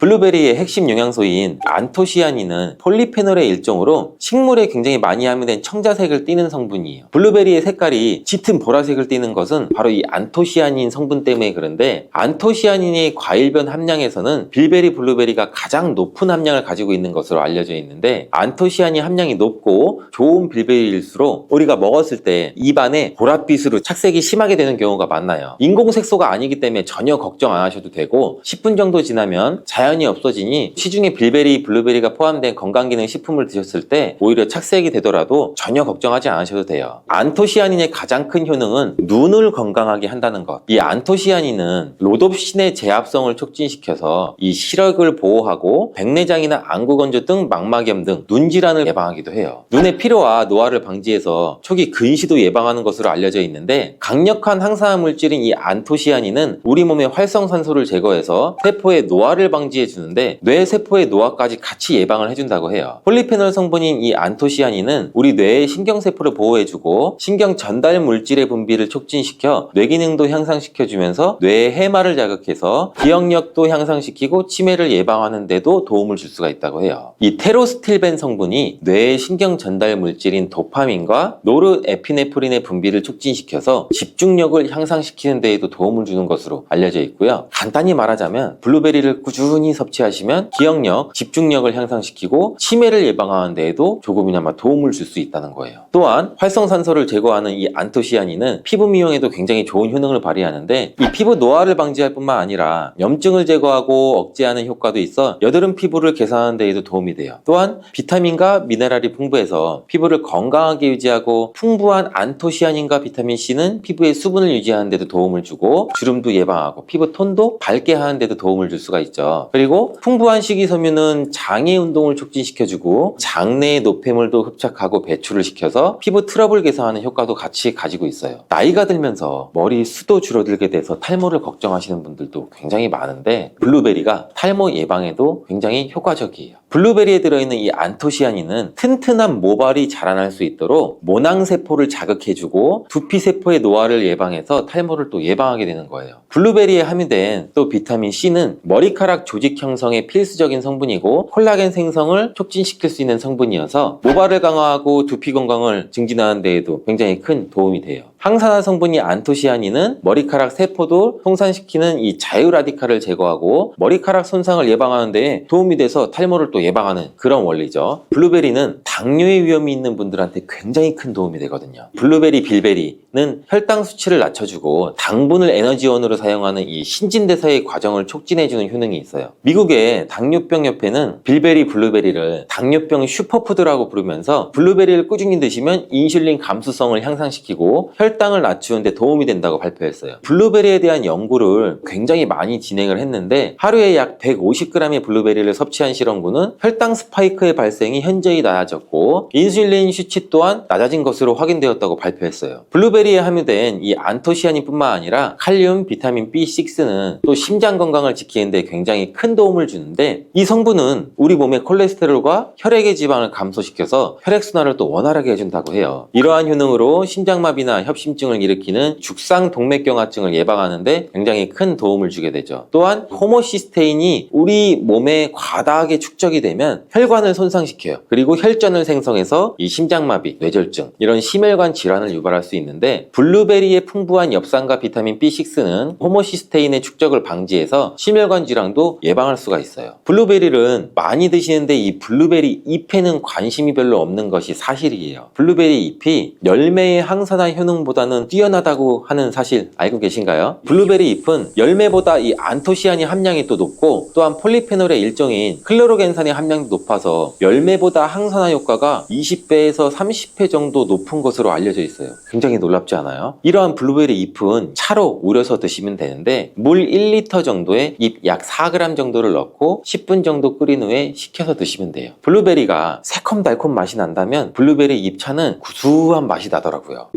블루베리의 핵심 영양소인 안토시아닌은 폴리페놀의 일종으로 식물에 굉장히 많이 함유된 청자색을 띠는 성분이에요. 블루베리의 색깔이 짙은 보라색을 띠는 것은 바로 이 안토시아닌 성분 때문에 그런데 안토시아닌의 과일변 함량에서는 빌베리, 블루베리가 가장 높은 함량을 가지고 있는 것으로 알려져 있는데 안토시아닌 함량이 높고 좋은 빌베리일수록 우리가 먹었을 때 입안에 보랏빛으로 착색이 심하게 되는 경우가 많아요. 인공색소가 아니기 때문에 전혀 걱정 안 하셔도 되고 10분 정도 지나면 자연히 없어지니 시중에 빌베리, 블루베리가 포함된 건강기능 식품을 드셨을 때 오히려 착색이 되더라도 전혀 걱정하지 않으셔도 돼요. 안토시아닌의 가장 큰 효능은 눈을 건강하게 한다는 것. 이 안토시아닌은 로놉신의 제합성을 촉진시켜서 이 시력을 보호하고 백내장이나 안구건조 등 망막염 등 눈질환을 예방하기도 해요. 눈의 피로와 노화를 방지해서 초기 근시도 예방하는 것으로 알려져 있는데 강력한 항산화 물질인 이 안토시아닌은 우리 몸의 활성산소를 제거해서 세포의 노화를 방지 방지해주는데 뇌 세포의 노화까지 같이 예방을 해준다고 해요. 폴리페놀 성분인 이 안토시아닌은 우리 뇌의 신경세포를 보호해주고 신경 전달 물질의 분비를 촉진시켜 뇌 기능도 향상시켜주면서 뇌의 해마를 자극해서 기억력도 향상시키고 치매를 예방하는 데도 도움을 줄 수가 있다고 해요. 이 테로스틸벤 성분이 뇌의 신경 전달 물질인 도파민과 노르에피네프린의 분비를 촉진시켜서 집중력을 향상시키는 데에도 도움을 주는 것으로 알려져 있고요. 간단히 말하자면 블루베리를 꾸준히 섭취하시면 기억력, 집중력을 향상시키고 치매를 예방하는 데에도 조금이나마 도움을 줄 수 있다는 거예요. 또한 활성산소를 제거하는 이 안토시아닌은 피부 미용에도 굉장히 좋은 효능을 발휘하는데 이 피부 노화를 방지할 뿐만 아니라 염증을 제거하고 억제하는 효과도 있어 여드름 피부를 개선하는 데에도 도움이 돼요. 또한 비타민과 미네랄이 풍부해서 피부를 건강하게 유지하고 풍부한 안토시아닌과 비타민C는 피부의 수분을 유지하는 데도 도움을 주고 주름도 예방하고 피부 톤도 밝게 하는 데도 도움을 줄 수가 있죠. 그리고 풍부한 식이섬유는 장의 운동을 촉진시켜주고 장내의 노폐물도 흡착하고 배출을 시켜서 피부 트러블 개선하는 효과도 같이 가지고 있어요. 나이가 들면서 머리 숱도 줄어들게 돼서 탈모를 걱정하시는 분들도 굉장히 많은데 블루베리가 탈모 예방에도 굉장히 효과적이에요. 블루베리에 들어있는 이 안토시아닌은 튼튼한 모발이 자라날 수 있도록 모낭세포를 자극해주고 두피세포의 노화를 예방해서 탈모를 또 예방하게 되는 거예요. 블루베리에 함유된 또 비타민C는 머리카락 조직 형성에 필수적인 성분이고 콜라겐 생성을 촉진시킬 수 있는 성분이어서 모발을 강화하고 두피 건강을 증진하는 데에도 굉장히 큰 도움이 돼요. 항산화 성분이 안토시아닌은 머리카락 세포도 송산시키는 이 자유라디칼을 제거하고 머리카락 손상을 예방하는 데 도움이 돼서 탈모를 또 예방하는 그런 원리죠. 블루베리는 당뇨의 위험이 있는 분들한테 굉장히 큰 도움이 되거든요. 블루베리, 빌베리는 혈당 수치를 낮춰주고 당분을 에너지원으로 사용하는 이 신진대사의 과정을 촉진해주는 효능이 있어요. 미국의 당뇨병 협회는 빌베리, 블루베리를 당뇨병 슈퍼푸드라고 부르면서 블루베리를 꾸준히 드시면 인슐린 감수성을 향상시키고 혈당을 낮추는 데 도움이 된다고 발표했어요. 블루베리에 대한 연구를 굉장히 많이 진행을 했는데 하루에 약 150g의 블루베리를 섭취한 실험군은 혈당 스파이크의 발생이 현저히 낮아졌고 인슐린 수치 또한 낮아진 것으로 확인되었다고 발표했어요. 블루베리에 함유된 이 안토시아닌뿐만 아니라 칼륨, 비타민 B6는 또 심장 건강을 지키는 데 굉장히 큰 도움을 주는데 이 성분은 우리 몸의 콜레스테롤과 혈액의 지방을 감소시켜서 혈액순환을 또 원활하게 해준다고 해요. 이러한 효능으로 심장마비나 협심증을 일으키는 죽상동맥경화증을 예방하는 데 굉장히 큰 도움을 주게 되죠. 또한 호모시스테인이 우리 몸에 과다하게 축적이 되면 혈관을 손상시켜요. 그리고 혈전을 생성해서 이 심장마비, 뇌졸중 이런 심혈관 질환을 유발할 수 있는데 블루베리의 풍부한 엽산과 비타민 B6는 호모시스테인의 축적을 방지해서 심혈관 질환도 예방할 수가 있어요. 블루베리를 많이 드시는데 이 블루베리 잎에는 관심이 별로 없는 것이 사실이에요. 블루베리 잎이 열매의 항산화 효능보다는 뛰어나다고 하는 사실 알고 계신가요? 블루베리 잎은 열매보다 이 안토시아닌 함량이 또 높고 또한 폴리페놀의 일종인 클로로겐산의 함량도 높아서 열매보다 항산화 효과가 20배에서 30배 정도 높은 것으로 알려져 있어요. 굉장히 놀랍지 않아요? 이러한 블루베리 잎은 차로 우려서 드시면 되는데 물 1리터 정도에 잎 약 4g 정도를 넣고 10분 정도 끓인 후에 식혀서 드시면 돼요. 블루베리가 새콤달콤 맛이 난다면 블루베리 잎차는 구수한 맛이 나더라고요.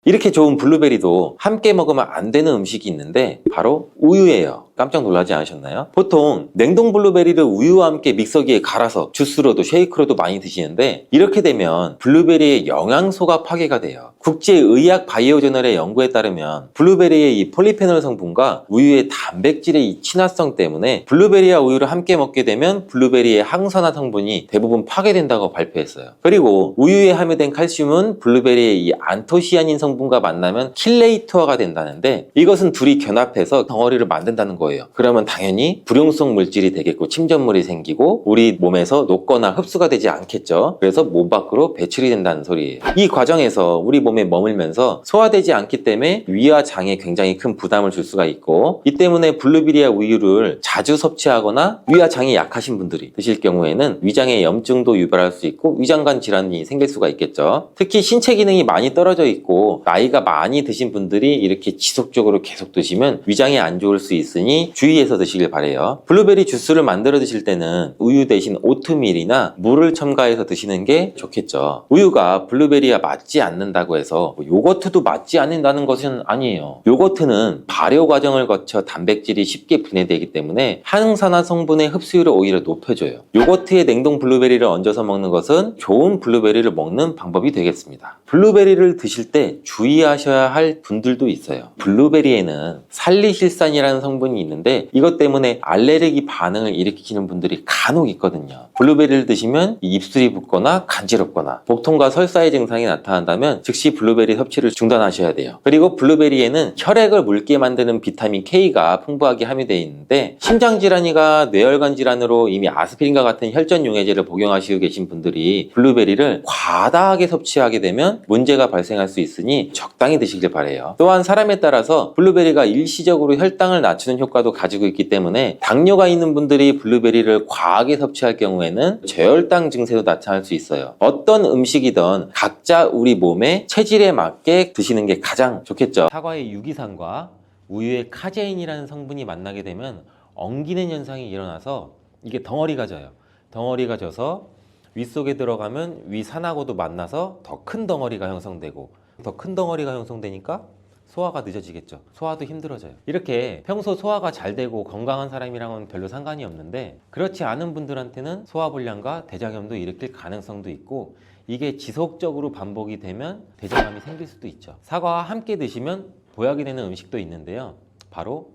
이렇게 좋은 블루베리도 함께 먹으면 안 되는 음식이 있는데 바로 우유예요. 깜짝 놀라지 않으셨나요? 보통 냉동 블루베리를 우유와 함께 믹서기에 갈아서 주스로도 쉐이크로도 많이 드시는데 이렇게 되면 블루베리의 영양소가 파괴가 돼요. 국제의학 바이오저널의 연구에 따르면 블루베리의 이 폴리페놀 성분과 우유의 단백질의 이 친화성 때문에 블루베리와 우유를 함께 먹게 되면 블루베리의 항산화 성분이 대부분 파괴된다고 발표했어요. 그리고 우유에 함유된 칼슘은 블루베리의 이 안토시아닌 성분과 만나면 킬레이터가 된다는데 이것은 둘이 견합해서 덩어리를 만든다는 거예요. 그러면 당연히 불용성 물질이 되겠고 침전물이 생기고 우리 몸에서 녹거나 흡수가 되지 않겠죠. 그래서 몸 밖으로 배출이 된다는 소리예요. 이 과정에서 우리 몸에 머물면서 소화되지 않기 때문에 위와 장에 굉장히 큰 부담을 줄 수가 있고 이 때문에 블루베리와 우유를 자주 섭취하거나 위와 장이 약하신 분들이 드실 경우에는 위장에 염증도 유발할 수 있고 위장관 질환이 생길 수가 있겠죠. 특히 신체 기능이 많이 떨어져 있고 나이가 많이 드신 분들이 이렇게 지속적으로 계속 드시면 위장에 안 좋을 수 있으니 굉장히 주의해서 드시길 바래요. 블루베리 주스를 만들어 드실 때는 우유 대신 오트밀이나 물을 첨가해서 드시는 게 좋겠죠. 우유가 블루베리와 맞지 않는다고 해서 요거트도 맞지 않는다는 것은 아니에요. 요거트는 발효 과정을 거쳐 단백질이 쉽게 분해되기 때문에 항산화 성분의 흡수율을 오히려 높여줘요. 요거트에 냉동 블루베리를 얹어서 먹는 것은 좋은 블루베리를 먹는 방법이 되겠습니다. 블루베리를 드실 때 주의하셔야 할 분들도 있어요. 블루베리에는 살리실산이라는 성분이 있는데 이것 때문에 알레르기 반응을 일으키시는 분들이 간혹 있거든요. 블루베리를 드시면 입술이 붓거나 간지럽거나 복통과 설사의 증상이 나타난다면 즉시 블루베리 섭취를 중단하셔야 돼요. 그리고 블루베리에는 혈액을 묽게 만드는 비타민 K가 풍부하게 함유되어 있는데 심장질환이나 뇌혈관 질환으로 이미 아스피린과 같은 혈전 용해제를 복용하시고 계신 분들이 블루베리를 과다하게 섭취하게 되면 문제가 발생할 수 있으니 적당히 드시길 바래요. 또한 사람에 따라서 블루베리가 일시적으로 혈당을 낮추는 효과도 가지고 있기 때문에 당뇨가 있는 분들이 블루베리를 과하게 섭취할 경우에는 저혈당 증세도 나타날 수 있어요. 어떤 음식이든 각자 우리 몸의 체질에 맞게 드시는 게 가장 좋겠죠. 사과의 유기산과 우유의 카제인이라는 성분이 만나게 되면 엉기는 현상이 일어나서 이게 덩어리가 져요. 덩어리가 져서 윗속에 들어가면 위산하고도 만나서 더 큰 덩어리가 형성되고 더 큰 덩어리가 형성되니까 소화가 늦어지겠죠. 소화도 힘들어져요. 이렇게 평소 소화가 잘 되고 건강한 사람이랑은 별로 상관이 없는데 그렇지 않은 분들한테는 소화불량과 대장염도 일으킬 가능성도 있고 이게 지속적으로 반복이 되면 대장암이 생길 수도 있죠. 사과와 함께 드시면 보약이 되는 음식도 있는데요. 바로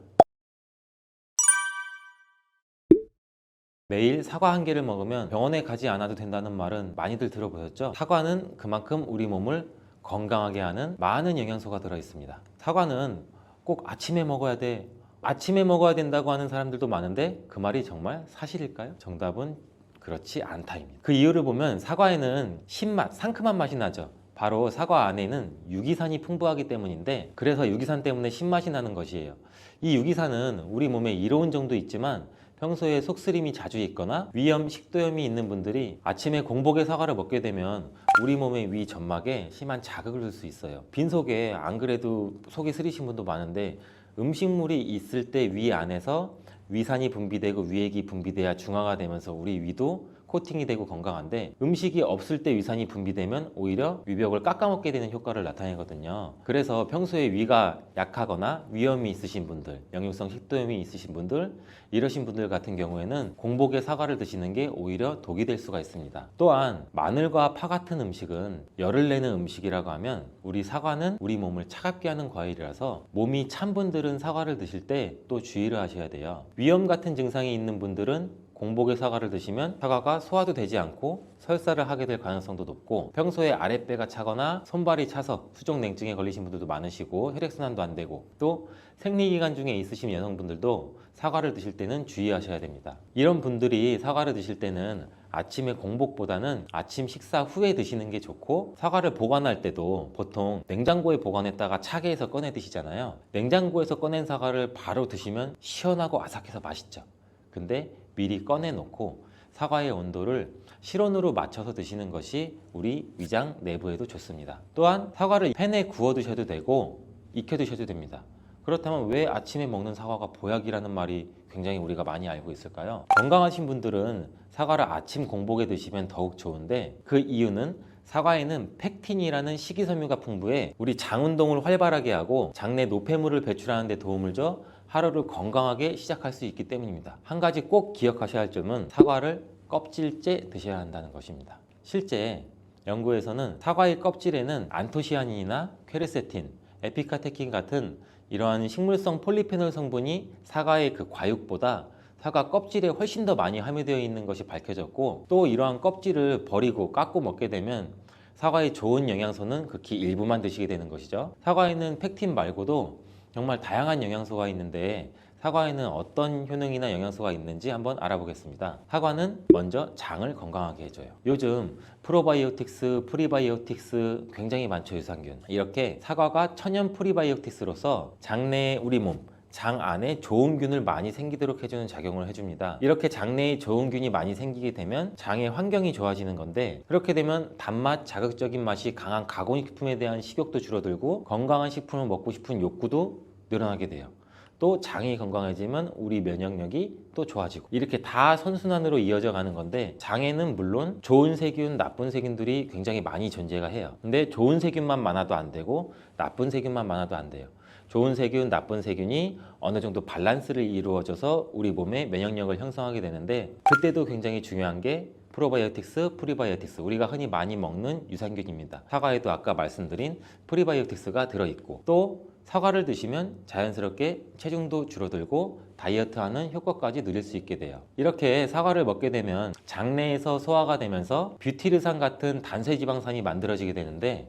매일 사과 한 개를 먹으면 병원에 가지 않아도 된다는 말은 많이들 들어보셨죠? 사과는 그만큼 우리 몸을 건강하게 하는 많은 영양소가 들어있습니다. 사과는 꼭 아침에 먹어야 돼. 아침에 먹어야 된다고 하는 사람들도 많은데 그 말이 정말 사실일까요? 정답은 그렇지 않다입니다. 그 이유를 보면 사과에는 신맛, 상큼한 맛이 나죠. 바로 사과 안에는 유기산이 풍부하기 때문인데 그래서 유기산 때문에 신맛이 나는 것이에요. 이 유기산은 우리 몸에 이로운 정도 있지만 평소에 속쓰림이 자주 있거나 위염, 식도염이 있는 분들이 아침에 공복에 사과를 먹게 되면 우리 몸의 위 점막에 심한 자극을 줄 수 있어요. 빈속에 안 그래도 속이 쓰리신 분도 많은데 음식물이 있을 때 위 안에서 위산이 분비되고 위액이 분비돼야 중화가 되면서 우리 위도 코팅이 되고 건강한데 음식이 없을 때 위산이 분비되면 오히려 위벽을 깎아먹게 되는 효과를 나타내거든요. 그래서 평소에 위가 약하거나 위염이 있으신 분들, 역류성 식도염이 있으신 분들 이러신 분들 같은 경우에는 공복에 사과를 드시는 게 오히려 독이 될 수가 있습니다. 또한 마늘과 파 같은 음식은 열을 내는 음식이라고 하면 우리 사과는 우리 몸을 차갑게 하는 과일이라서 몸이 찬 분들은 사과를 드실 때 또 주의를 하셔야 돼요. 위염 같은 증상이 있는 분들은 공복에 사과를 드시면 사과가 소화도 되지 않고 설사를 하게 될 가능성도 높고 평소에 아랫배가 차거나 손발이 차서 수족냉증에 걸리신 분들도 많으시고 혈액순환도 안 되고 또 생리기간 중에 있으신 여성분들도 사과를 드실 때는 주의하셔야 됩니다. 이런 분들이 사과를 드실 때는 아침에 공복보다는 아침 식사 후에 드시는 게 좋고 사과를 보관할 때도 보통 냉장고에 보관했다가 차게 해서 꺼내 드시잖아요. 냉장고에서 꺼낸 사과를 바로 드시면 시원하고 아삭해서 맛있죠. 근데 미리 꺼내놓고 사과의 온도를 실온으로 맞춰서 드시는 것이 우리 위장 내부에도 좋습니다. 또한 사과를 팬에 구워 드셔도 되고 익혀 드셔도 됩니다. 그렇다면 왜 아침에 먹는 사과가 보약이라는 말이 굉장히 우리가 많이 알고 있을까요? 건강하신 분들은 사과를 아침 공복에 드시면 더욱 좋은데 그 이유는 사과에는 펙틴이라는 식이섬유가 풍부해 우리 장 운동을 활발하게 하고 장내 노폐물을 배출하는 데 도움을 줘 하루를 건강하게 시작할 수 있기 때문입니다. 한 가지 꼭 기억하셔야 할 점은 사과를 껍질째 드셔야 한다는 것입니다. 실제 연구에서는 사과의 껍질에는 안토시아닌이나 퀘르세틴, 에피카테킨 같은 이러한 식물성 폴리페놀 성분이 사과의 그 과육보다 사과 껍질에 훨씬 더 많이 함유되어 있는 것이 밝혀졌고 또 이러한 껍질을 버리고 깎고 먹게 되면 사과의 좋은 영양소는 극히 일부만 드시게 되는 것이죠. 사과에는 펙틴 말고도 정말 다양한 영양소가 있는데 사과에는 어떤 효능이나 영양소가 있는지 한번 알아보겠습니다. 사과는 먼저 장을 건강하게 해줘요. 요즘 프로바이오틱스, 프리바이오틱스 굉장히 많죠, 유산균. 이렇게 사과가 천연 프리바이오틱스로서 장내 우리 몸, 장 안에 좋은 균을 많이 생기도록 해주는 작용을 해줍니다. 이렇게 장내에 좋은 균이 많이 생기게 되면 장의 환경이 좋아지는 건데 그렇게 되면 단맛, 자극적인 맛이 강한 가공식품에 대한 식욕도 줄어들고 건강한 식품을 먹고 싶은 욕구도 늘어나게 돼요. 또 장이 건강해지면 우리 면역력이 또 좋아지고, 이렇게 다 선순환으로 이어져 가는 건데, 장에는 물론 좋은 세균, 나쁜 세균들이 굉장히 많이 존재가 해요. 근데 좋은 세균만 많아도 안 되고 나쁜 세균만 많아도 안 돼요. 좋은 세균, 나쁜 세균이 어느 정도 밸런스를 이루어져서 우리 몸에 면역력을 형성하게 되는데, 그때도 굉장히 중요한 게 프로바이오틱스, 프리바이오틱스, 우리가 흔히 많이 먹는 유산균입니다. 사과에도 아까 말씀드린 프리바이오틱스가 들어있고, 또 사과를 드시면 자연스럽게 체중도 줄어들고 다이어트하는 효과까지 누릴 수 있게 돼요. 이렇게 사과를 먹게 되면 장내에서 소화가 되면서 뷰티르산 같은 단쇄지방산이 만들어지게 되는데,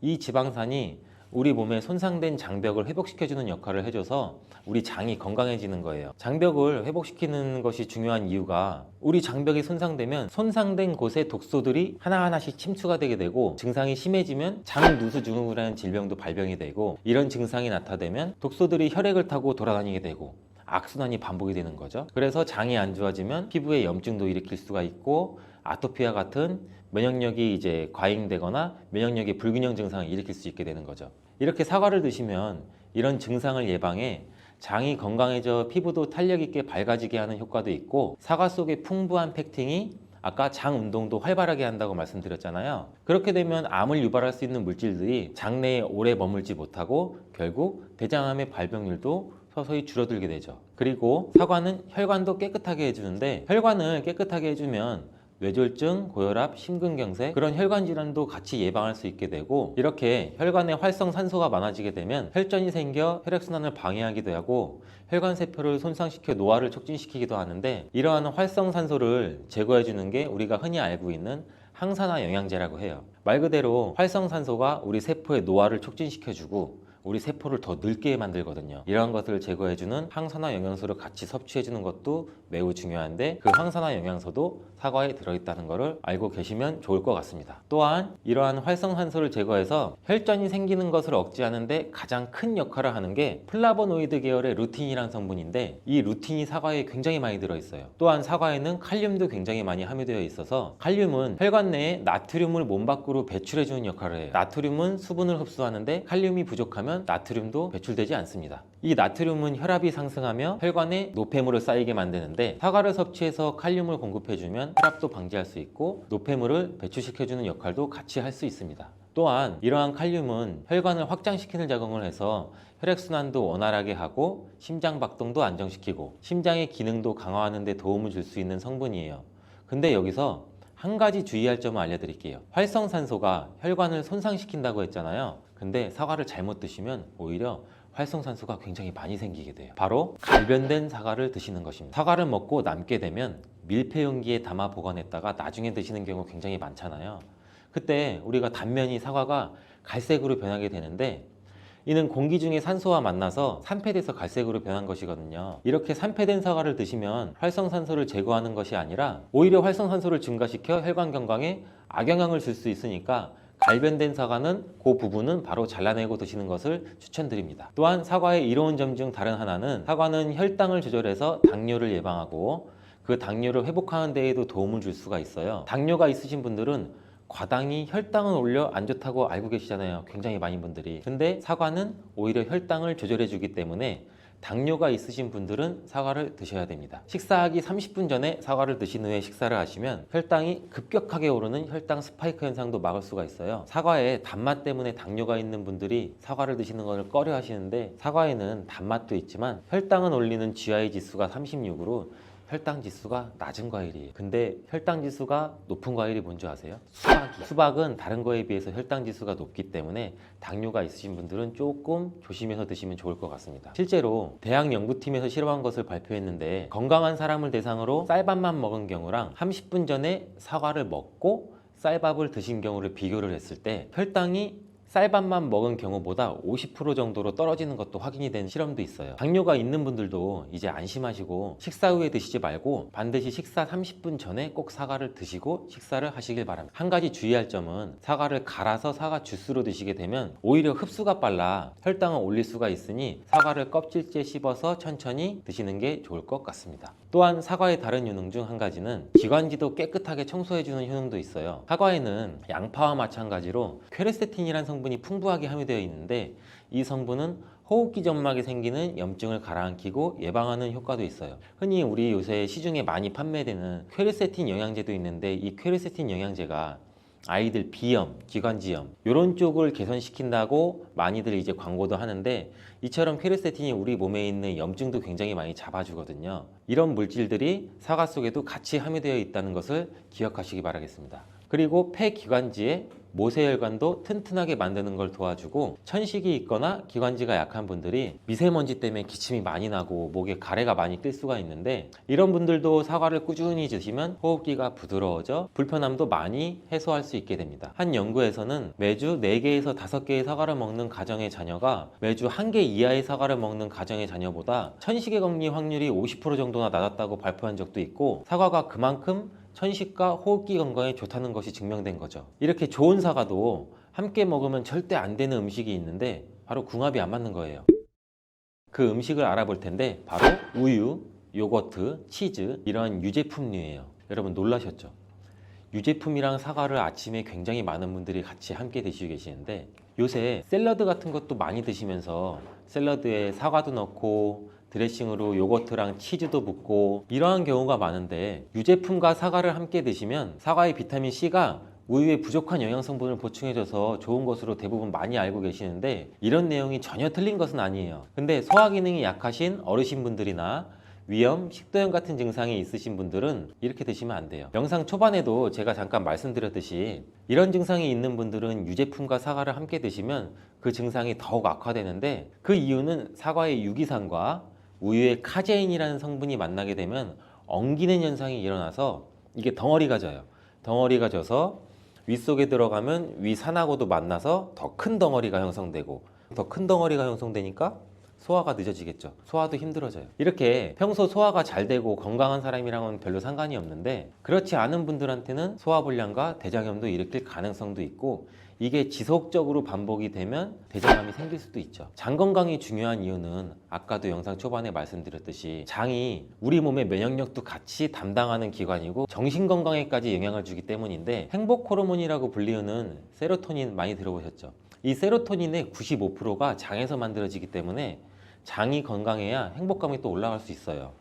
이 지방산이 우리 몸에 손상된 장벽을 회복시켜주는 역할을 해줘서 우리 장이 건강해지는 거예요. 장벽을 회복시키는 것이 중요한 이유가, 우리 장벽이 손상되면 손상된 곳에 독소들이 하나하나씩 침투가 되게 되고, 증상이 심해지면 장누수증후군이라는 질병도 발병이 되고, 이런 증상이 나타나면 독소들이 혈액을 타고 돌아다니게 되고 악순환이 반복이 되는 거죠. 그래서 장이 안 좋아지면 피부에 염증도 일으킬 수가 있고, 아토피와 같은 면역력이 이제 과잉되거나 면역력의 불균형 증상을 일으킬 수 있게 되는 거죠. 이렇게 사과를 드시면 이런 증상을 예방해 장이 건강해져 피부도 탄력 있게 밝아지게 하는 효과도 있고, 사과 속의 풍부한 펙틴이 아까 장 운동도 활발하게 한다고 말씀드렸잖아요. 그렇게 되면 암을 유발할 수 있는 물질들이 장내에 오래 머물지 못하고 결국 대장암의 발병률도 서서히 줄어들게 되죠. 그리고 사과는 혈관도 깨끗하게 해주는데, 혈관을 깨끗하게 해주면 뇌졸중, 고혈압, 심근경색, 그런 혈관 질환도 같이 예방할 수 있게 되고, 이렇게 혈관에 활성산소가 많아지게 되면 혈전이 생겨 혈액순환을 방해하기도 하고 혈관 세포를 손상시켜 노화를 촉진시키기도 하는데, 이러한 활성산소를 제거해 주는 게 우리가 흔히 알고 있는 항산화 영양제라고 해요. 말 그대로 활성산소가 우리 세포의 노화를 촉진시켜주고 우리 세포를 더 늙게 만들거든요. 이러한 것들을 제거해주는 항산화 영양소를 같이 섭취해주는 것도 매우 중요한데, 그 항산화 영양소도 사과에 들어있다는 것을 알고 계시면 좋을 것 같습니다. 또한 이러한 활성산소를 제거해서 혈전이 생기는 것을 억제하는데 가장 큰 역할을 하는 게 플라보노이드 계열의 루틴이라는 성분인데, 이 루틴이 사과에 굉장히 많이 들어있어요. 또한 사과에는 칼륨도 굉장히 많이 함유되어 있어서, 칼륨은 혈관 내에 나트륨을 몸 밖으로 배출해주는 역할을 해요. 나트륨은 수분을 흡수하는데 칼륨이 부족하면 나트륨도 배출되지 않습니다. 이 나트륨은 혈압이 상승하며 혈관에 노폐물을 쌓이게 만드는데, 사과를 섭취해서 칼륨을 공급해주면 혈압도 방지할 수 있고 노폐물을 배출시켜주는 역할도 같이 할 수 있습니다. 또한 이러한 칼륨은 혈관을 확장시키는 작용을 해서 혈액순환도 원활하게 하고 심장박동도 안정시키고 심장의 기능도 강화하는 데 도움을 줄 수 있는 성분이에요. 근데 여기서 한 가지 주의할 점을 알려드릴게요. 활성산소가 혈관을 손상시킨다고 했잖아요. 근데 사과를 잘못 드시면 오히려 활성산소가 굉장히 많이 생기게 돼요. 바로 갈변된 사과를 드시는 것입니다. 사과를 먹고 남게 되면 밀폐 용기에 담아 보관했다가 나중에 드시는 경우 굉장히 많잖아요. 그때 우리가 단면이 사과가 갈색으로 변하게 되는데, 이는 공기 중에 산소와 만나서 산패돼서 갈색으로 변한 것이거든요. 이렇게 산패된 사과를 드시면 활성산소를 제거하는 것이 아니라 오히려 활성산소를 증가시켜 혈관 건강에 악영향을 줄 수 있으니까, 갈변된 사과는 그 부분은 바로 잘라내고 드시는 것을 추천드립니다. 또한 사과의 이로운 점 중 다른 하나는, 사과는 혈당을 조절해서 당뇨를 예방하고 그 당뇨를 회복하는 데에도 도움을 줄 수가 있어요. 당뇨가 있으신 분들은 과당이 혈당을 올려 안 좋다고 알고 계시잖아요. 굉장히 많은 분들이. 근데 사과는 오히려 혈당을 조절해 주기 때문에 당뇨가 있으신 분들은 사과를 드셔야 됩니다. 식사하기 30분 전에 사과를 드신 후에 식사를 하시면 혈당이 급격하게 오르는 혈당 스파이크 현상도 막을 수가 있어요. 사과에 단맛 때문에 당뇨가 있는 분들이 사과를 드시는 것을 꺼려 하시는데, 사과에는 단맛도 있지만 혈당은 올리는 GI 지수가 36으로 혈당 지수가 낮은 과일이에요. 근데 혈당 지수가 높은 과일이 뭔지 아세요? 수박은 다른 거에 비해서 혈당 지수가 높기 때문에 당뇨가 있으신 분들은 조금 조심해서 드시면 좋을 것 같습니다. 실제로 대학 연구팀에서 실험한 것을 발표했는데, 건강한 사람을 대상으로 쌀밥만 먹은 경우랑 30분 전에 사과를 먹고 쌀밥을 드신 경우를 비교를 했을 때 혈당이 쌀밥만 먹은 경우보다 50% 정도로 떨어지는 것도 확인이 된 실험도 있어요. 당뇨가 있는 분들도 이제 안심하시고 식사 후에 드시지 말고 반드시 식사 30분 전에 꼭 사과를 드시고 식사를 하시길 바랍니다. 한 가지 주의할 점은, 사과를 갈아서 사과 주스로 드시게 되면 오히려 흡수가 빨라 혈당을 올릴 수가 있으니 사과를 껍질째 씹어서 천천히 드시는 게 좋을 것 같습니다. 또한 사과의 다른 효능 중 한 가지는 기관지도 깨끗하게 청소해주는 효능도 있어요. 사과에는 양파와 마찬가지로 퀘르세틴이라는 성분이 풍부하게 함유되어 있는데, 이 성분은 호흡기 점막에 생기는 염증을 가라앉히고 예방하는 효과도 있어요. 흔히 우리 요새 시중에 많이 판매되는 퀘르세틴 영양제도 있는데 이 퀘르세틴 영양제가 아이들 비염, 기관지염 이런 쪽을 개선시킨다고 많이들 이제 광고도 하는데 이처럼 퀘르세틴이 우리 몸에 있는 염증도 굉장히 많이 잡아주거든요. 이런 물질들이 사과 속에도 같이 함유되어 있다는 것을 기억하시기 바라겠습니다. 그리고 폐기관지에 모세혈관도 튼튼하게 만드는 걸 도와주고 천식이 있거나 기관지가 약한 분들이 미세먼지 때문에 기침이 많이 나고 목에 가래가 많이 낄 수가 있는데 이런 분들도 사과를 꾸준히 드시면 호흡기가 부드러워져 불편함도 많이 해소할 수 있게 됩니다. 한 연구에서는 매주 4개에서 5개의 사과를 먹는 가정의 자녀가 매주 1개 이하의 사과를 먹는 가정의 자녀보다 천식에 걸릴 확률이 50% 정도나 낮았다고 발표한 적도 있고 사과가 그만큼 천식과 호흡기 건강에 좋다는 것이 증명된 거죠. 이렇게 좋은 사과도 함께 먹으면 절대 안 되는 음식이 있는데 바로 궁합이 안 맞는 거예요. 그 음식을 알아볼 텐데 바로 우유, 요거트, 치즈 이런 유제품류예요. 여러분 놀라셨죠? 유제품이랑 사과를 아침에 굉장히 많은 분들이 같이 함께 드시고 계시는데 요새 샐러드 같은 것도 많이 드시면서 샐러드에 사과도 넣고 드레싱으로 요거트랑 치즈도 붓고 이러한 경우가 많은데 유제품과 사과를 함께 드시면 사과의 비타민C가 우유에 부족한 영양 성분을 보충해줘서 좋은 것으로 대부분 많이 알고 계시는데 이런 내용이 전혀 틀린 것은 아니에요. 근데 소화 기능이 약하신 어르신분들이나 위염, 식도염 같은 증상이 있으신 분들은 이렇게 드시면 안 돼요. 영상 초반에도 제가 잠깐 말씀드렸듯이 이런 증상이 있는 분들은 유제품과 사과를 함께 드시면 그 증상이 더욱 악화되는데 그 이유는 사과의 유기산과 우유의 카제인이라는 성분이 만나게 되면 엉기는 현상이 일어나서 이게 덩어리가 져요. 덩어리가 져서 윗속에 들어가면 위산하고도 만나서 더 큰 덩어리가 형성되고 더 큰 덩어리가 형성되니까 소화가 늦어지겠죠. 소화도 힘들어져요. 이렇게 평소 소화가 잘 되고 건강한 사람이랑은 별로 상관이 없는데 그렇지 않은 분들한테는 소화불량과 대장염도 일으킬 가능성도 있고 이게 지속적으로 반복이 되면 대장암이 생길 수도 있죠. 장 건강이 중요한 이유는 아까도 영상 초반에 말씀드렸듯이 장이 우리 몸의 면역력도 같이 담당하는 기관이고 정신 건강에까지 영향을 주기 때문인데 행복 호르몬이라고 불리우는 세로토닌 많이 들어보셨죠? 이 세로토닌의 95%가 장에서 만들어지기 때문에 장이 건강해야 행복감이 또 올라갈 수 있어요.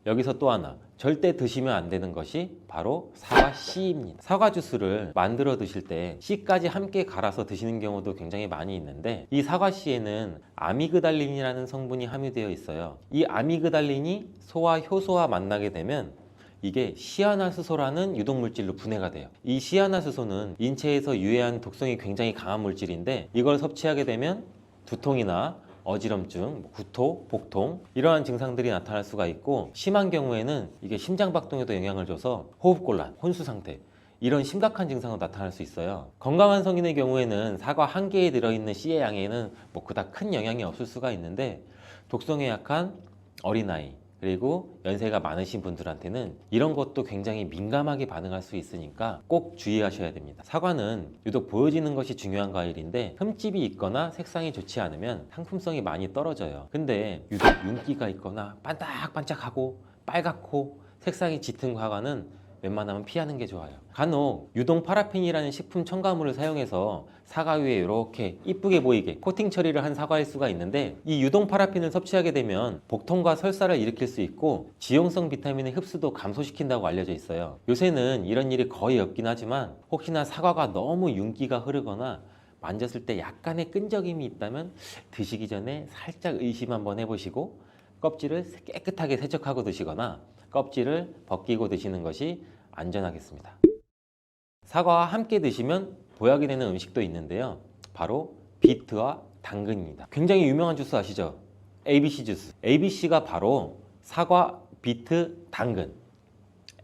여기서 또 하나 절대 드시면 안 되는 것이 바로 사과 씨입니다. 사과 주스를 만들어 드실 때 씨까지 함께 갈아서 드시는 경우도 굉장히 많이 있는데 이 사과 씨에는 아미그달린이라는 성분이 함유되어 있어요. 이 아미그달린이 소와 효소와 만나게 되면 이게 시아나수소라는 유독물질로 분해가 돼요. 이 시아나수소는 인체에서 유해한 독성이 굉장히 강한 물질인데 이걸 섭취하게 되면 두통이나 어지럼증, 구토, 복통 이러한 증상들이 나타날 수가 있고 심한 경우에는 이게 심장박동에도 영향을 줘서 호흡곤란, 혼수상태 이런 심각한 증상으로 나타날 수 있어요. 건강한 성인의 경우에는 사과 한 개에 들어있는 씨의 양에는 그닥 큰 영향이 없을 수가 있는데 독성에 약한 어린아이 그리고 연세가 많으신 분들한테는 이런 것도 굉장히 민감하게 반응할 수 있으니까 꼭 주의하셔야 됩니다. 사과는 유독 보여지는 것이 중요한 과일인데 흠집이 있거나 색상이 좋지 않으면 상품성이 많이 떨어져요. 근데 유독 윤기가 있거나 반짝반짝하고 빨갛고 색상이 짙은 사과는 웬만하면 피하는 게 좋아요. 간혹 유동 파라핀이라는 식품 첨가물을 사용해서 사과 위에 이렇게 이쁘게 보이게 코팅 처리를 한 사과일 수가 있는데 이 유동 파라핀을 섭취하게 되면 복통과 설사를 일으킬 수 있고 지용성 비타민의 흡수도 감소시킨다고 알려져 있어요. 요새는 이런 일이 거의 없긴 하지만 혹시나 사과가 너무 윤기가 흐르거나 만졌을 때 약간의 끈적임이 있다면 드시기 전에 살짝 의심 한번 해보시고 껍질을 깨끗하게 세척하고 드시거나 껍질을 벗기고 드시는 것이 안전하겠습니다. 사과와 함께 드시면 보약이 되는 음식도 있는데요. 바로 비트와 당근입니다. 굉장히 유명한 주스 아시죠? ABC 주스. ABC가 바로 사과, 비트, 당근.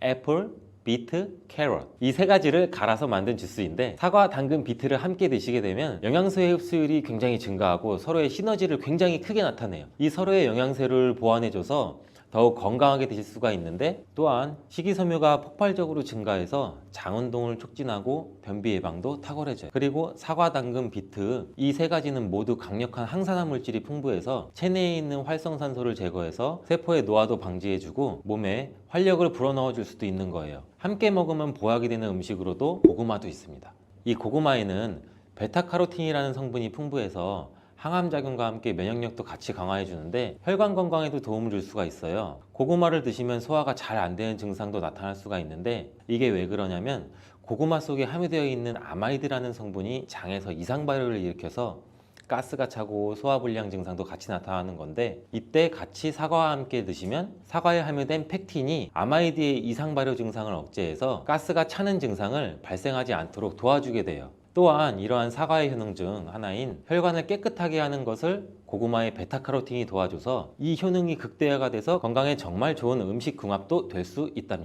애플, 비트, 캐럿 이 세 가지를 갈아서 만든 주스인데 사과, 당근, 비트를 함께 드시게 되면 영양소의 흡수율이 굉장히 증가하고 서로의 시너지를 굉장히 크게 나타내요. 이 서로의 영양소를 보완해줘서 더욱 건강하게 드실 수가 있는데 또한 식이섬유가 폭발적으로 증가해서 장운동을 촉진하고 변비 예방도 탁월해져요. 그리고 사과, 당근, 비트 이 세 가지는 모두 강력한 항산화 물질이 풍부해서 체내에 있는 활성산소를 제거해서 세포의 노화도 방지해주고 몸에 활력을 불어넣어 줄 수도 있는 거예요. 함께 먹으면 보약이 되는 음식으로도 고구마도 있습니다. 이 고구마에는 베타카로틴이라는 성분이 풍부해서 항암작용과 함께 면역력도 같이 강화해 주는데 혈관 건강에도 도움을 줄 수가 있어요. 고구마를 드시면 소화가 잘 안 되는 증상도 나타날 수가 있는데 이게 왜 그러냐면 고구마 속에 함유되어 있는 아마이드라는 성분이 장에서 이상 발효를 일으켜서 가스가 차고 소화불량 증상도 같이 나타나는 건데 이때 같이 사과와 함께 드시면 사과에 함유된 펙틴이 아마이드의 이상 발효 증상을 억제해서 가스가 차는 증상을 발생하지 않도록 도와주게 돼요. 또한 이러한 사과의 효능 중 하나인 혈관을 깨끗하게 하는 것을 고구마의 베타카로틴이 도와줘서 이 효능이 극대화가 돼서 건강에 정말 좋은 음식 궁합도 될 수 있답니다.